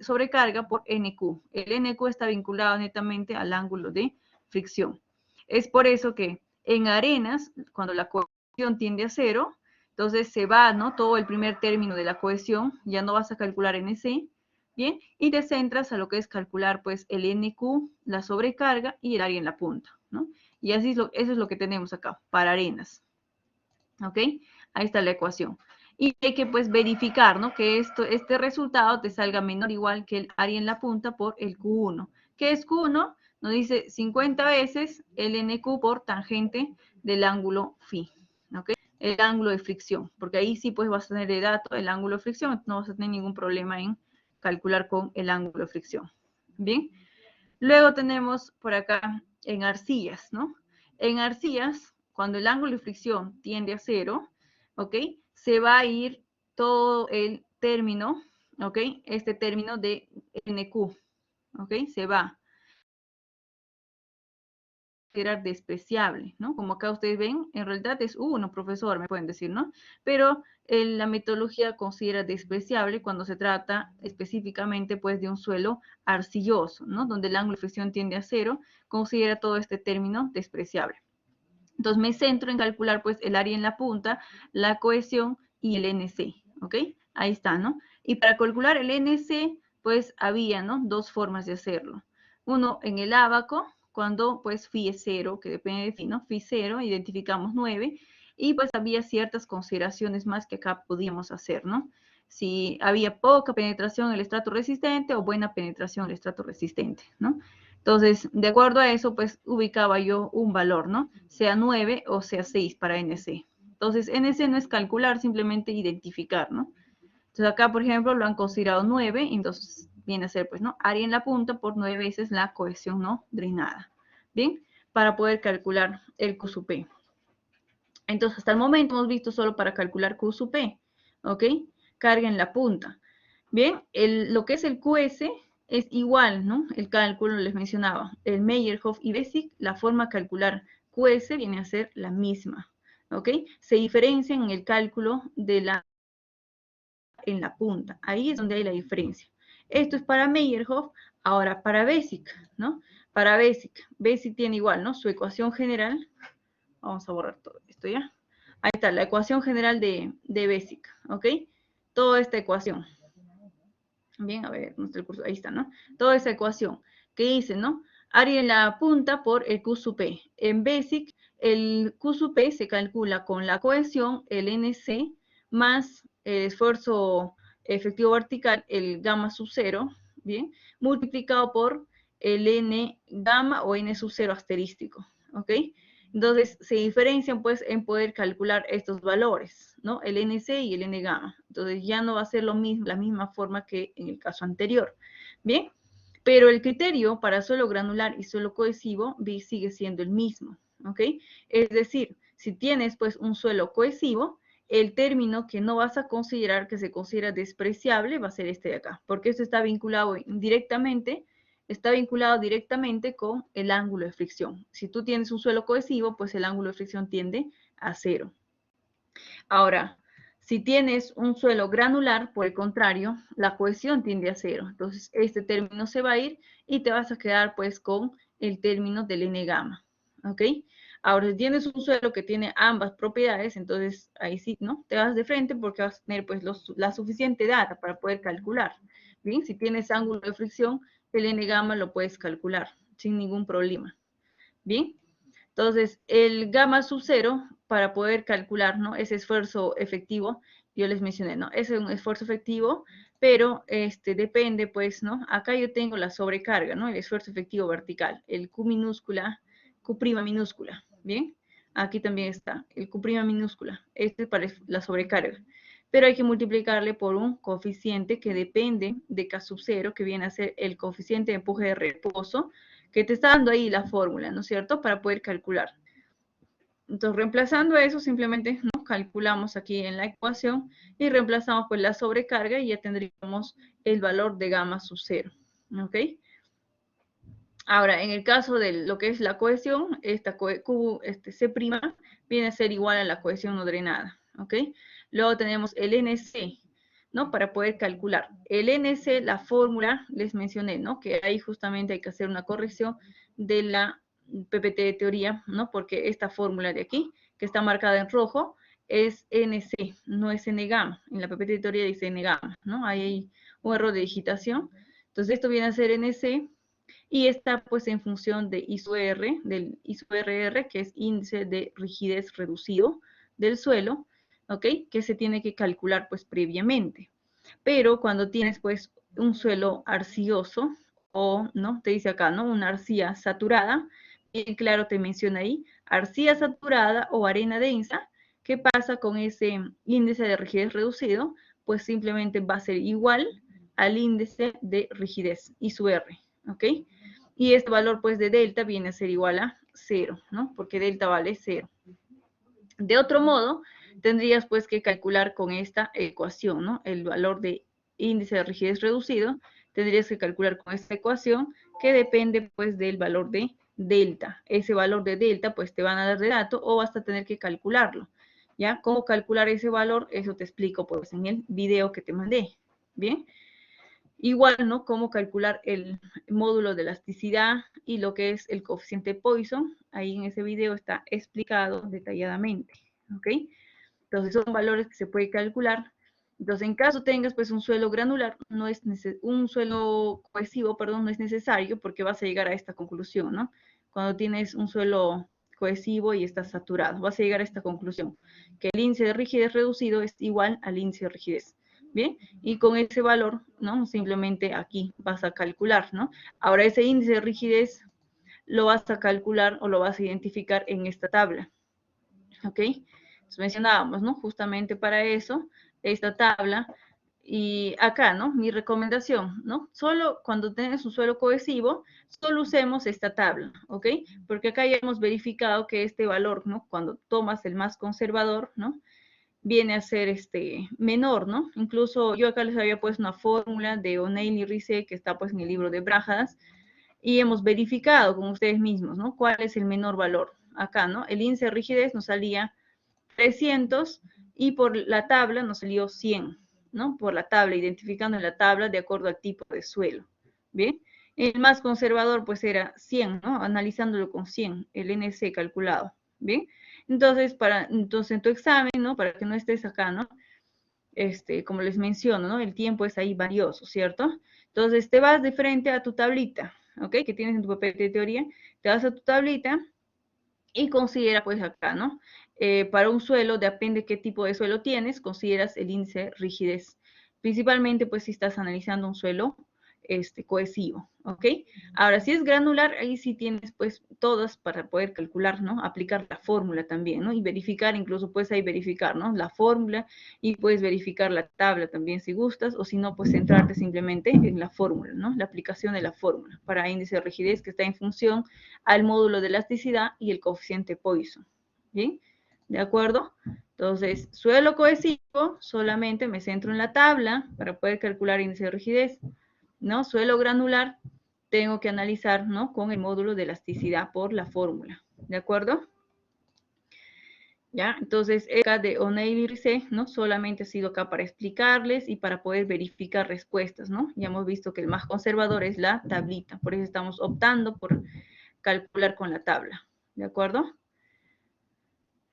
sobrecarga por NQ. El NQ está vinculado netamente al ángulo de fricción. Es por eso que en arenas, cuando la cohesión tiende a cero, entonces se va, ¿no? Todo el primer término de la cohesión, ya no vas a calcular NC, ¿bien? Y te centras a lo que es calcular, pues, el NQ, la sobrecarga y el área en la punta, ¿no? Y así eso es lo que tenemos acá, para arenas. ¿Ok? Ahí está la ecuación. Y hay que, pues, verificar, ¿no? Que este resultado te salga menor o igual que el área en la punta por el Q1. ¿Qué es Q1? Nos dice 50 veces el NQ por tangente del ángulo phi, ¿ok? El ángulo de fricción, porque ahí sí pues vas a tener de dato el ángulo de fricción, no vas a tener ningún problema en calcular con el ángulo de fricción. Bien, luego tenemos por acá en arcillas, ¿no? En arcillas, cuando el ángulo de fricción tiende a cero, ¿ok? Se va a ir todo el término, ¿ok? Este término de NQ, ¿ok? Se va. Considerar despreciable, ¿no? Como acá ustedes ven, en realidad es 1, profesor, me pueden decir, ¿no? Pero la metodología considera despreciable cuando se trata específicamente, pues, de un suelo arcilloso, ¿no? Donde el ángulo de fricción tiende a cero, considera todo este término despreciable. Entonces me centro en calcular, pues, el área en la punta, la cohesión y el NC, ¿ok? Ahí está, ¿no? Y para calcular el NC, pues, había, ¿no? Dos formas de hacerlo. Uno en el ábaco, cuando pues phi es 0, que depende de phi, ¿no? Phi 0, identificamos 9, y pues había ciertas consideraciones más que acá podíamos hacer, ¿no? Si había poca penetración en el estrato resistente o buena penetración en el estrato resistente, ¿no? Entonces, de acuerdo a eso, pues ubicaba yo un valor, ¿no? Sea 9 o sea 6 para NC. Entonces, NC no es calcular, simplemente identificar, ¿no? Entonces, acá, por ejemplo, lo han considerado 9, entonces viene a ser, pues, ¿no? Área en la punta por 9 veces la cohesión no drenada. Bien, para poder calcular el Q sub P. Entonces, hasta el momento hemos visto solo para calcular Q sub P, ¿ok? Carga en la punta. Bien, lo que es el QS es igual, ¿no? El cálculo les mencionaba. El Meyerhoff y Basic, la forma de calcular QS viene a ser la misma, ¿ok? Se diferencian en el cálculo de la en la punta. Ahí es donde hay la diferencia. Esto es para Meyerhoff, ahora para Basic, ¿no? Para Basic tiene igual, ¿no? Su ecuación general. Vamos a borrar todo esto ya. Ahí está, la ecuación general de Basic, ¿ok? Toda esta ecuación. Bien, a ver, nuestro curso, ahí está, ¿no? Toda esa ecuación que dice, ¿no? Área en la punta por el Q sub P. En Basic, el Q sub P se calcula con la cohesión, el NC, más el esfuerzo efectivo vertical, el gamma sub 0, ¿bien? Multiplicado por el N gamma o N sub 0 asterístico, ¿ok? Entonces, se diferencian, pues, en poder calcular estos valores, ¿no? El NC y el N gamma. Entonces, ya no va a ser lo mismo, la misma forma que en el caso anterior. Bien, pero el criterio para suelo granular y suelo cohesivo sigue siendo el mismo, ¿ok? Es decir, si tienes, pues, un suelo cohesivo, el término que no vas a considerar, que se considera despreciable, va a ser este de acá, porque esto está vinculado directamente con el ángulo de fricción. Si tú tienes un suelo cohesivo, pues el ángulo de fricción tiende a 0. Ahora, si tienes un suelo granular, por el contrario, la cohesión tiende a 0. Entonces, este término se va a ir y te vas a quedar pues con el término del N gamma. ¿Ok? Ahora, si tienes un suelo que tiene ambas propiedades, entonces ahí sí, ¿no? Te vas de frente porque vas a tener pues la suficiente data para poder calcular. Bien, si tienes ángulo de fricción, el N gamma lo puedes calcular sin ningún problema. Bien, Entonces, el gamma sub 0, para poder calcular, ¿no? Ese esfuerzo efectivo, yo les mencioné, ¿no? Es un esfuerzo efectivo, pero depende, pues, ¿no? Acá yo tengo la sobrecarga, ¿no? El esfuerzo efectivo vertical, el Q minúscula, Q prima minúscula, ¿bien? Aquí también está, el Q prima minúscula, este es para la sobrecarga. Pero hay que multiplicarle por un coeficiente que depende de K sub 0, que viene a ser el coeficiente de empuje de reposo, que te está dando ahí la fórmula, ¿no es cierto?, para poder calcular. Entonces, reemplazando eso, simplemente ¿no? calculamos aquí en la ecuación y reemplazamos pues la sobrecarga y ya tendríamos el valor de gamma sub 0, ¿ok? Ahora, en el caso de lo que es la cohesión, esta C' viene a ser igual a la cohesión no drenada, ¿ok? Luego tenemos el NC, ¿no? Para poder calcular. El NC, la fórmula, les mencioné, ¿no? Que ahí justamente hay que hacer una corrección de la PPT de teoría, ¿no? Porque esta fórmula de aquí, que está marcada en rojo, es NC, no es N gamma. En la PPT de teoría dice N gamma, ¿no? Ahí hay un error de digitación. Entonces, esto viene a ser NC, y está pues en función de I sub R, del I sub RR, que es índice de rigidez reducido del suelo, ¿ok? Que se tiene que calcular pues previamente. Pero cuando tienes pues un suelo arcilloso, o, ¿no? Te dice acá, ¿no? Una arcilla saturada, bien claro te menciona ahí, arcilla saturada o arena densa, ¿qué pasa con ese índice de rigidez reducido? Pues simplemente va a ser igual al índice de rigidez, I sub R, ¿ok? Y este valor pues de delta viene a ser igual a 0, ¿no? Porque delta vale 0. De otro modo, tendrías pues que calcular con esta ecuación, ¿no? El valor de índice de rigidez reducido, tendrías que calcular con esta ecuación que depende pues del valor de delta. Ese valor de delta pues te van a dar de dato o vas a tener que calcularlo, ¿ya? ¿Cómo calcular ese valor? Eso te explico pues en el video que te mandé, ¿bien? Igual, ¿no? Cómo calcular el módulo de elasticidad y lo que es el coeficiente Poisson. Ahí en ese video está explicado detalladamente, ¿ok? Entonces son valores que se puede calcular. Entonces, en caso tengas pues un suelo granular, no es un suelo cohesivo, perdón, no es necesario porque vas a llegar a esta conclusión, ¿no? Cuando tienes un suelo cohesivo y está saturado, vas a llegar a esta conclusión, que el índice de rigidez reducido es igual al índice de rigidez. Bien, y con ese valor, ¿no? Simplemente aquí vas a calcular, ¿no? Ahora ese índice de rigidez lo vas a calcular o lo vas a identificar en esta tabla, ¿ok? Entonces mencionábamos, ¿no? Justamente para eso, esta tabla, y acá, ¿no? Mi recomendación, ¿no? Solo cuando tienes un suelo cohesivo, solo usemos esta tabla, ¿ok? Porque acá ya hemos verificado que este valor, ¿no? Cuando tomas el más conservador, ¿no? Viene a ser menor, ¿no? Incluso yo acá les había puesto una fórmula de O'Neill y Rice que está pues en el libro de Brajadas y hemos verificado con ustedes mismos, ¿no? ¿Cuál es el menor valor? Acá, ¿no? El índice de rigidez nos salía 300 y por la tabla nos salió 100, ¿no? Por la tabla, identificando en la tabla de acuerdo al tipo de suelo, ¿bien? El más conservador pues era 100, ¿no? Analizándolo con 100, el NC calculado, ¿bien? Entonces, entonces en tu examen, ¿no? Para que no estés acá, ¿no? Como les menciono, ¿no? El tiempo es ahí valioso, ¿cierto? Entonces, te vas de frente a tu tablita, ¿ok? Que tienes en tu papel de teoría, te vas a tu tablita y considera, pues acá, ¿no? Para un suelo, depende qué tipo de suelo tienes, consideras el índice de rigidez. Principalmente, pues, si estás analizando un suelo cohesivo, ¿ok? Ahora, si es granular, ahí sí tienes, pues, todas para poder calcular, ¿no? Aplicar la fórmula también, ¿no? Y verificar, incluso puedes ahí verificar, ¿no? La fórmula y puedes verificar la tabla también si gustas, o si no, pues centrarte simplemente en la fórmula, ¿no? La aplicación de la fórmula para índice de rigidez que está en función al módulo de elasticidad y el coeficiente Poisson, ¿bien? ¿De acuerdo? Entonces, suelo cohesivo, solamente me centro en la tabla para poder calcular índice de rigidez, ¿no? Suelo granular, tengo que analizar, ¿no? Con el módulo de elasticidad por la fórmula, ¿de acuerdo? ¿Ya? Entonces, acá de O'Neill y Rice, ¿no? Solamente ha sido acá para explicarles y para poder verificar respuestas, ¿no? Ya hemos visto que el más conservador es la tablita, por eso estamos optando por calcular con la tabla, ¿de acuerdo?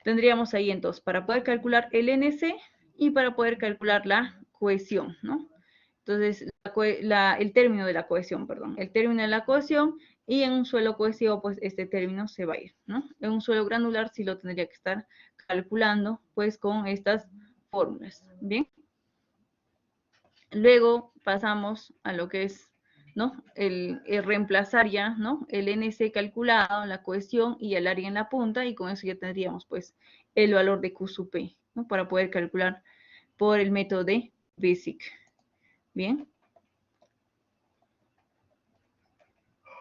Tendríamos ahí entonces, para poder calcular el NC y para poder calcular la cohesión, ¿no? Entonces, el término de la cohesión, perdón. El término de la cohesión Y en un suelo cohesivo, pues este término se va a ir, ¿no? En un suelo granular sí lo tendría que estar calculando, pues con estas fórmulas, ¿bien? Luego pasamos a lo que es, ¿no? El reemplazar ya, ¿no? El NC calculado, la cohesión y el área en la punta, y con eso ya tendríamos, pues, el valor de Q sub P, ¿no? Para poder calcular por el método de Basic, ¿bien?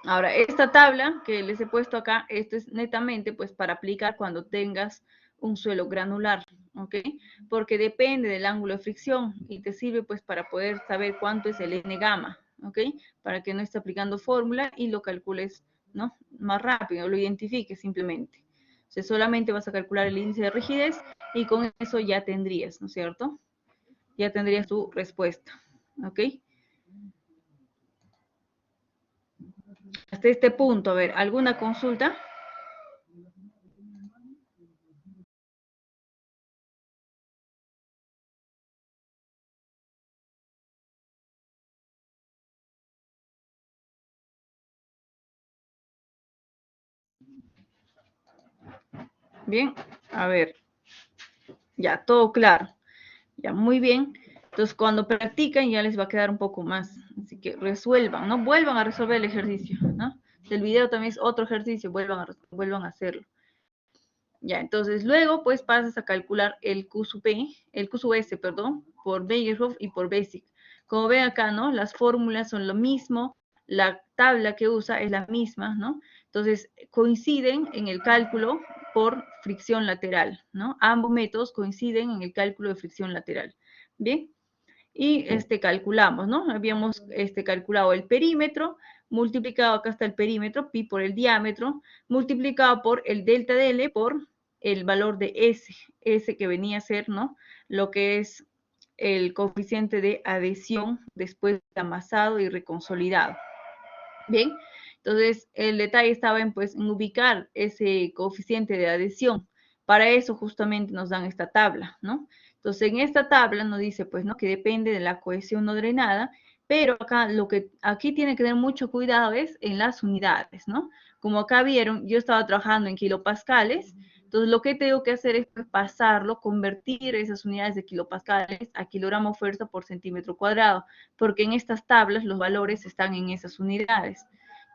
Ahora, esta tabla que les he puesto acá, esto es netamente pues para aplicar cuando tengas un suelo granular, ¿ok? Porque depende del ángulo de fricción y te sirve pues para poder saber cuánto es el N gamma, ¿ok? Para que no estés aplicando fórmula y lo calcules, ¿no? Más rápido, lo identifiques simplemente. O sea, solamente vas a calcular el índice de rigidez y con eso ya tendrías, ¿no es cierto? Ya tendrías tu respuesta, ¿ok? Hasta este punto, a ver, ¿alguna consulta? Bien, a ver, ya, todo claro. Ya, muy bien. Entonces, cuando practican ya les va a quedar un poco más. Así que resuelvan, ¿no? Vuelvan a resolver el ejercicio, ¿no? El video también es otro ejercicio, vuelvan a hacerlo. Ya, entonces luego pues pasas a calcular el Q sub P, el Q sub S, perdón, por Meyerhof y por Basic. Como ven acá, ¿no? Las fórmulas son lo mismo, la tabla que usa es la misma, ¿no? Entonces coinciden en el cálculo por fricción lateral, ¿no? Ambos métodos coinciden en el cálculo de fricción lateral. Bien, y calculamos, ¿no? Habíamos calculado el perímetro, multiplicado, acá está el perímetro, pi por el diámetro, multiplicado por el delta de L por el valor de S que venía a ser, ¿no? Lo que es el coeficiente de adhesión después de amasado y reconsolidado. Bien, entonces el detalle estaba en, pues, en ubicar ese coeficiente de adhesión. Para eso justamente nos dan esta tabla, ¿no? Entonces en esta tabla nos dice, pues, ¿no? Que depende de la cohesión no drenada, pero acá lo que aquí tiene que tener mucho cuidado es en las unidades, ¿no? Como acá vieron, yo estaba trabajando en kilopascales, entonces lo que tengo que hacer es pasarlo, convertir esas unidades de kilopascales a kilogramo fuerza por centímetro cuadrado, porque en estas tablas los valores están en esas unidades,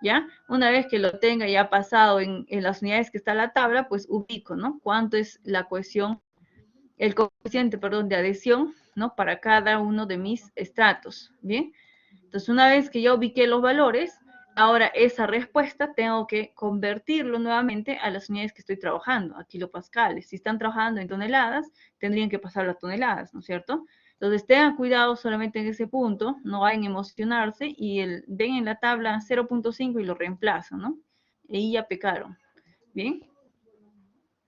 ¿ya? Una vez que lo tenga ya pasado en las unidades que está la tabla, pues ubico, ¿no? Cuánto es la cohesión, el coeficiente, perdón, de adhesión, ¿no? Para cada uno de mis estratos, ¿bien? Entonces, una vez que ya ubiqué los valores, ahora esa respuesta tengo que convertirlo nuevamente a las unidades que estoy trabajando, a kilopascales. Si están trabajando en toneladas, tendrían que pasar las toneladas, ¿no es cierto? Entonces, tengan cuidado solamente en ese punto, no vayan a emocionarse y ven en la tabla 0.5 y lo reemplazan, ¿no? Y ya pecaron, ¿bien?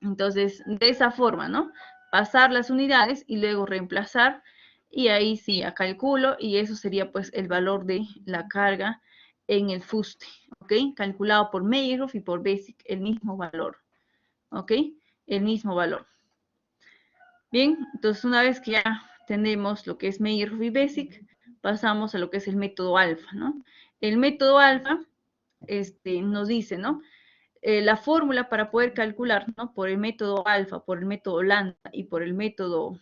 Entonces, de esa forma, ¿no? Pasar las unidades y luego reemplazar, y ahí sí, a calculo, y eso sería pues el valor de la carga en el fuste, ¿ok? Calculado por Meyerhof y por Basic, el mismo valor, ¿ok? El mismo valor. Bien, entonces una vez que ya tenemos lo que es Meyerhof y Basic, pasamos a lo que es el método alfa, ¿no? El método alfa nos dice, ¿no? La fórmula para poder calcular, ¿no? Por el método alfa, por el método lambda y por el método,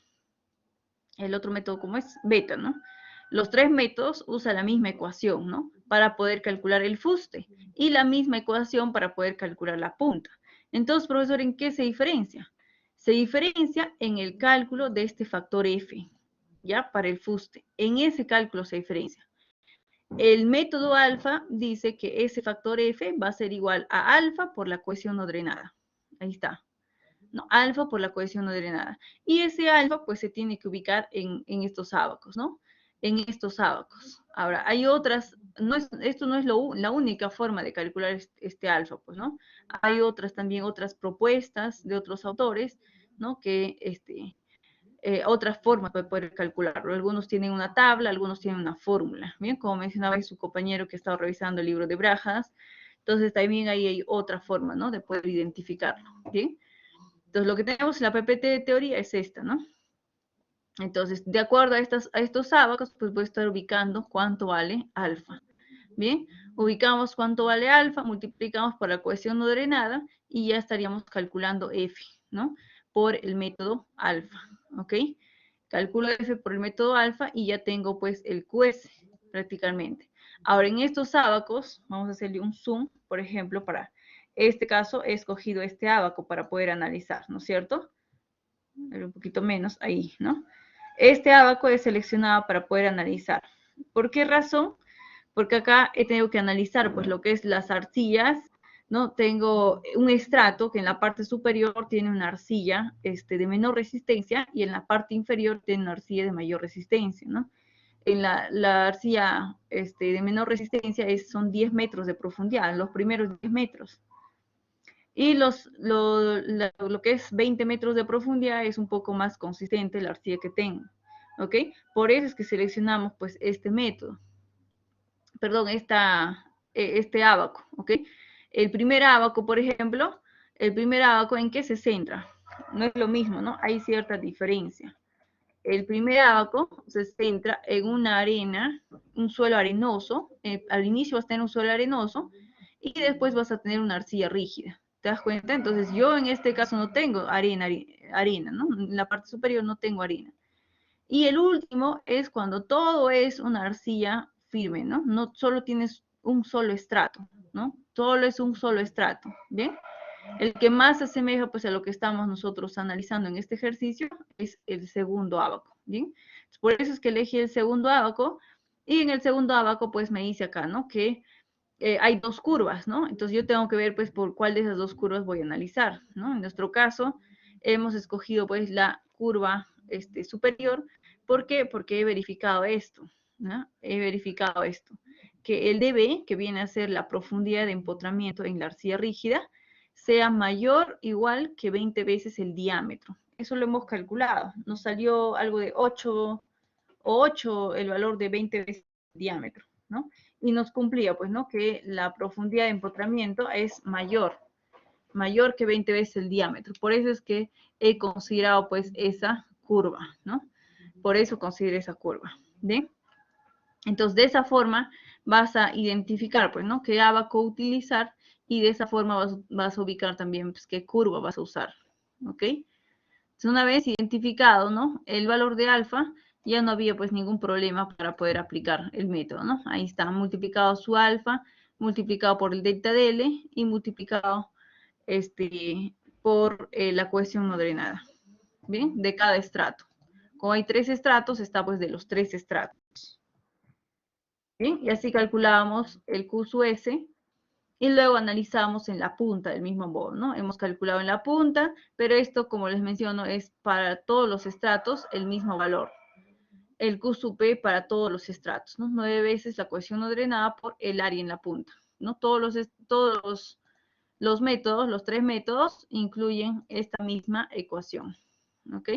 el otro método, ¿cómo es? Beta, ¿no? Los tres métodos usan la misma ecuación, ¿no? Para poder calcular el fuste y la misma ecuación para poder calcular la punta. Entonces, profesor, ¿en qué se diferencia? Se diferencia en el cálculo de este factor F, ¿ya? Para el fuste. En ese cálculo se diferencia. El método alfa dice que ese factor F va a ser igual a alfa por la cohesión no drenada. Ahí está. No, alfa por la cohesión no drenada. Y ese alfa pues se tiene que ubicar en estos ábacos, ¿no? En estos ábacos. Ahora, hay otras, esto no es la única forma de calcular este alfa, pues, ¿no? Hay otras también, otras propuestas de otros autores, ¿no? Que otras formas de poder calcularlo. Algunos tienen una tabla, algunos tienen una fórmula. Bien, como mencionaba su compañero que estaba revisando el libro de Brajas, entonces también ahí hay otra forma, ¿no? De poder identificarlo. Bien, entonces lo que tenemos en la PPT de teoría es esta, ¿no? Entonces, de acuerdo a estos ábacos, pues voy a estar ubicando cuánto vale alfa. Bien, Ubicamos cuánto vale alfa, multiplicamos por la cohesión no drenada y ya estaríamos calculando F, ¿no? Por el método alfa, ¿ok? Calculo F por el método alfa y ya tengo pues el QS prácticamente. Ahora en estos ábacos, vamos a hacerle un zoom, por ejemplo, para este caso he escogido este ábaco para poder analizar, ¿no es cierto? Un poquito menos ahí, ¿no? Este ábaco es seleccionado para poder analizar. ¿Por qué razón? Porque acá he tenido que analizar pues lo que es las arcillas, ¿no? Tengo un estrato que en la parte superior tiene una arcilla de menor resistencia y en la parte inferior tiene una arcilla de mayor resistencia, ¿no? En la arcilla de menor resistencia son 10 metros de profundidad, los primeros 10 metros. Y lo que es 20 metros de profundidad es un poco más consistente la arcilla que tengo, ¿ok? Por eso es que seleccionamos pues este método, perdón, este ábaco, ¿ok? El primer ábaco, por ejemplo, el primer ábaco, ¿en qué se centra? No es lo mismo, ¿no? Hay cierta diferencia. El primer ábaco se centra en una arena, un suelo arenoso. Al inicio vas a tener un suelo arenoso y después vas a tener una arcilla rígida. ¿Te das cuenta? Entonces yo en este caso no tengo arena, ¿no? En la parte superior no tengo arena. Y el último es cuando todo es una arcilla firme, ¿no? No solo tienes un solo estrato, ¿no? Solo es un solo estrato, ¿bien? El que más se asemeja pues a lo que estamos nosotros analizando en este ejercicio es el segundo ábaco, ¿bien? Por eso es que elegí el segundo ábaco y en el segundo ábaco pues me dice acá, ¿no? Que hay dos curvas, ¿no? Entonces yo tengo que ver pues por cuál de esas dos curvas voy a analizar, ¿no? En nuestro caso hemos escogido pues la curva superior. ¿Por qué? Porque he verificado esto, ¿no? He verificado esto, que el dB, que viene a ser la profundidad de empotramiento en la arcilla rígida, sea mayor o igual que 20 veces el diámetro. Eso lo hemos calculado. Nos salió algo de 8 o 8 el valor de 20 veces el diámetro, ¿no? Y nos cumplía, pues, ¿no? Que la profundidad de empotramiento es mayor que 20 veces el diámetro. Por eso es que he considerado, pues, esa curva, ¿no? Por eso considero esa curva, ¿bien? Entonces, de esa forma vas a identificar, pues, ¿no? Qué abaco utilizar y de esa forma vas a ubicar también, pues, qué curva vas a usar, ¿ok? Entonces, una vez identificado, ¿no? El valor de alfa, ya no había, pues, ningún problema para poder aplicar el método, ¿no? Ahí está, multiplicado su alfa, multiplicado por el delta de L y multiplicado, por la cohesión no drenada, ¿bien? De cada estrato. Como hay 3 estratos, está, pues, de los 3 estratos. ¿Bien? Y así calculábamos el Q sub S y luego analizamos en la punta del mismo modo, ¿no? Hemos calculado en la punta, pero esto, como les menciono, es para todos los estratos el mismo valor. El Q sub P para todos los estratos, ¿no? 9 veces la cohesión no drenada por el área en la punta, ¿no? Todos los métodos, los 3 métodos, incluyen esta misma ecuación, ¿ok?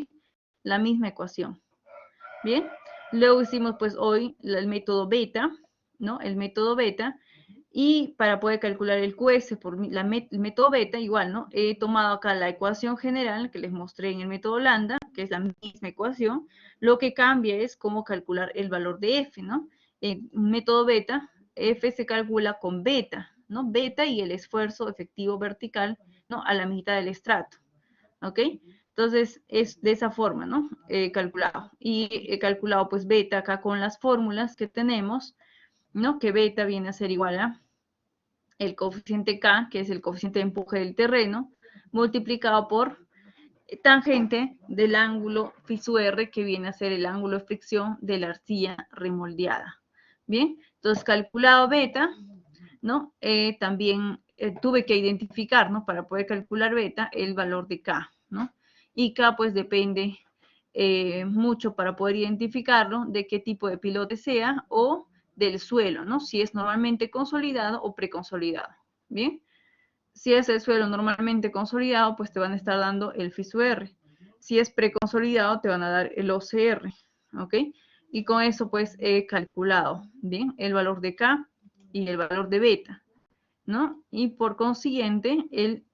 La misma ecuación. Bien, luego hicimos pues hoy el método beta, ¿no? El método beta, y para poder calcular el QS por el método beta, igual, ¿no? He tomado acá la ecuación general que les mostré en el método lambda, que es la misma ecuación, lo que cambia es cómo calcular el valor de F, ¿no? En método beta, F se calcula con beta, ¿no? Beta y el esfuerzo efectivo vertical, ¿no? A la mitad del estrato, ¿ok? Entonces, es de esa forma, ¿no? Calculado. Y he calculado, pues, beta acá con las fórmulas que tenemos, ¿no? Que beta viene a ser igual a el coeficiente K, que es el coeficiente de empuje del terreno, multiplicado por tangente del ángulo phi sub R, que viene a ser el ángulo de fricción de la arcilla remoldeada. Bien, entonces calculado beta, ¿no? También tuve que identificar, ¿no? Para poder calcular beta, el valor de K, ¿no? Y K, pues, depende mucho para poder identificarlo de qué tipo de pilote sea o del suelo, ¿no? Si es normalmente consolidado o preconsolidado, ¿bien? Si es el suelo normalmente consolidado, pues te van a estar dando el phi sub R. Si es preconsolidado, te van a dar el OCR, ¿ok? Y con eso, pues, he calculado, ¿bien? El valor de K y el valor de beta, ¿no? Y por consiguiente, el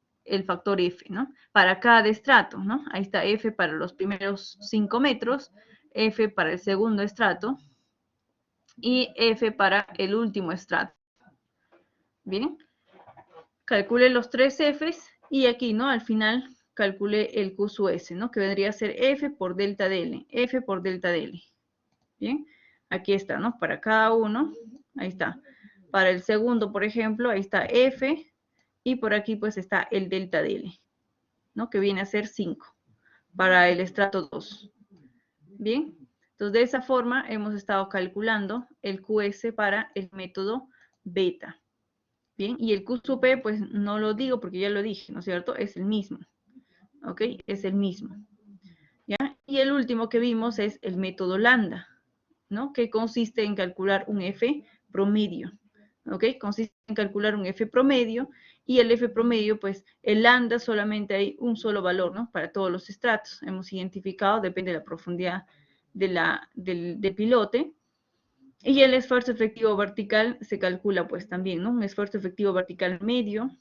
factor F, ¿no? Para cada estrato, ¿no? Ahí está F para los primeros 5 metros, F para el segundo estrato y F para el último estrato, Bien, calculé los 3 Fs y aquí, ¿no? Al final calculé el Q sub S, ¿no? Que vendría a ser F por delta DL, F por delta DL. Bien, aquí está, ¿no? Para cada uno, ahí está. Para el segundo, por ejemplo, ahí está F y por aquí pues está el delta DL, ¿no? Que viene a ser 5 para el estrato 2. Bien, entonces de esa forma hemos estado calculando el QS para el método beta. Bien, y el Q sub P, pues no lo digo porque ya lo dije, ¿no es cierto? Es el mismo, ¿ok? Es el mismo, ¿ya? Y el último que vimos es el método lambda, ¿no? Que consiste en calcular un F promedio, ¿ok? Consiste en calcular un F promedio y el F promedio, pues el lambda solamente hay un solo valor, ¿no? Para todos los estratos. Hemos identificado, depende de la profundidad del pilote. Y el esfuerzo efectivo vertical se calcula pues también, ¿no? Un esfuerzo efectivo vertical medio.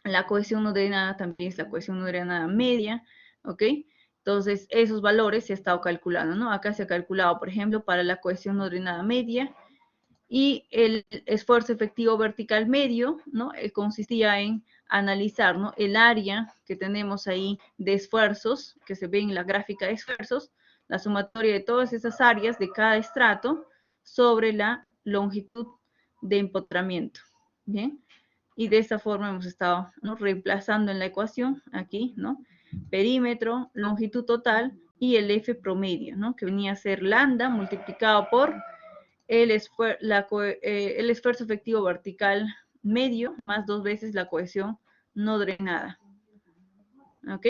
La cohesión no drenada también es la cohesión no drenada media, ¿ok? Entonces, esos valores se ha estado calculando, ¿no? Acá se ha calculado, por ejemplo, para la cohesión no drenada media y el esfuerzo efectivo vertical medio, ¿no? Consistía en analizar, ¿no? El área que tenemos ahí de esfuerzos, que se ve en la gráfica de esfuerzos, la sumatoria de todas esas áreas de cada estrato sobre la longitud de empotramiento, ¿bien? Y de esta forma hemos estado, ¿no? Reemplazando en la ecuación aquí, ¿no? Perímetro, longitud total y el F promedio, ¿no? Que venía a ser lambda multiplicado por el esfuerzo efectivo vertical medio más 2 veces la cohesión no drenada. ¿Ok?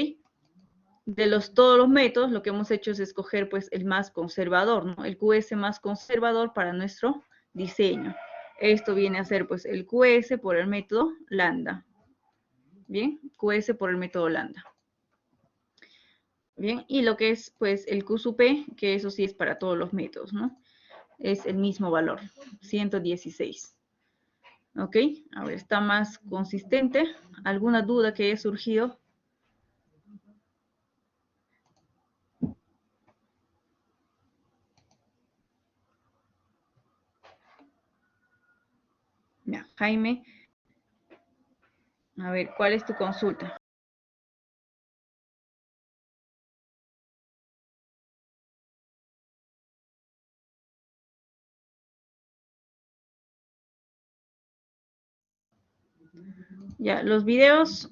De todos los métodos, lo que hemos hecho es escoger pues el más conservador, ¿no? El QS más conservador para nuestro diseño. Esto viene a ser pues el QS por el método lambda. Bien, QS por el método lambda. Bien, y lo que es pues el Q sub P, que eso sí es para todos los métodos, ¿no? Es el mismo valor, 116. ¿Ok? A ver, está más consistente. ¿Alguna duda que haya surgido? Ya, Jaime. A ver, ¿cuál es tu consulta? Ya, los videos.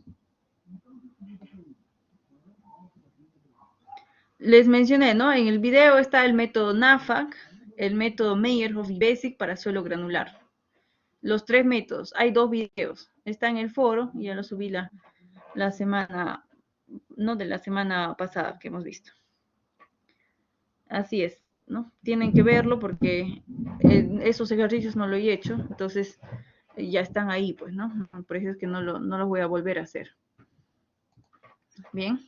Les mencioné, ¿no? En el video está el método NAFAC, el método Meyerhof y BASIC para suelo granular. Los 3 métodos. Hay 2 videos. Está en el foro y ya lo subí la semana, no de la semana pasada que hemos visto. Así es, ¿no? Tienen que verlo porque esos ejercicios no lo he hecho, entonces ya están ahí, pues, ¿no? Por eso es que no los voy a volver a hacer. Bien.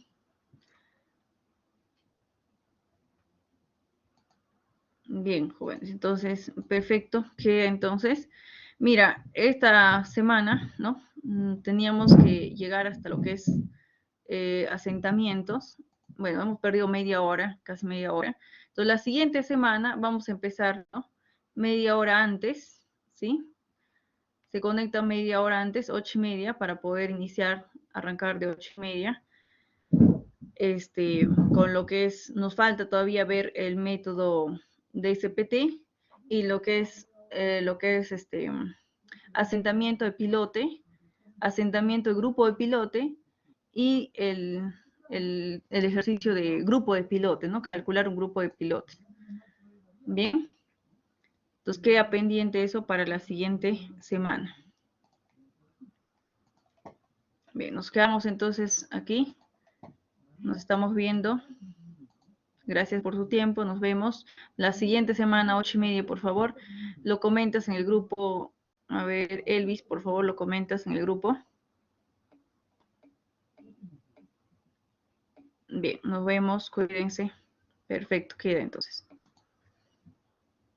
Bien, jóvenes. Entonces, perfecto. Que entonces, mira, esta semana, ¿no? Teníamos que llegar hasta lo que es asentamientos. Bueno, hemos perdido media hora, casi media hora. Entonces, la siguiente semana vamos a empezar, ¿no? Media hora antes, ¿sí? Se conecta media hora antes, 8:30, para poder iniciar, arrancar de 8:30. Con lo que es, nos falta todavía ver el método de SPT y lo que es asentamiento de pilote, asentamiento de grupo de pilote y el ejercicio de grupo de pilote, ¿no? Calcular un grupo de pilote. Bien. Entonces queda pendiente eso para la siguiente semana. Bien, nos quedamos entonces aquí. Nos estamos viendo. Gracias por su tiempo. Nos vemos la siguiente semana, 8:30, por favor. Lo comentas en el grupo. A ver, Elvis, por favor, lo comentas en el grupo. Bien, nos vemos. Cuídense. Perfecto, queda entonces.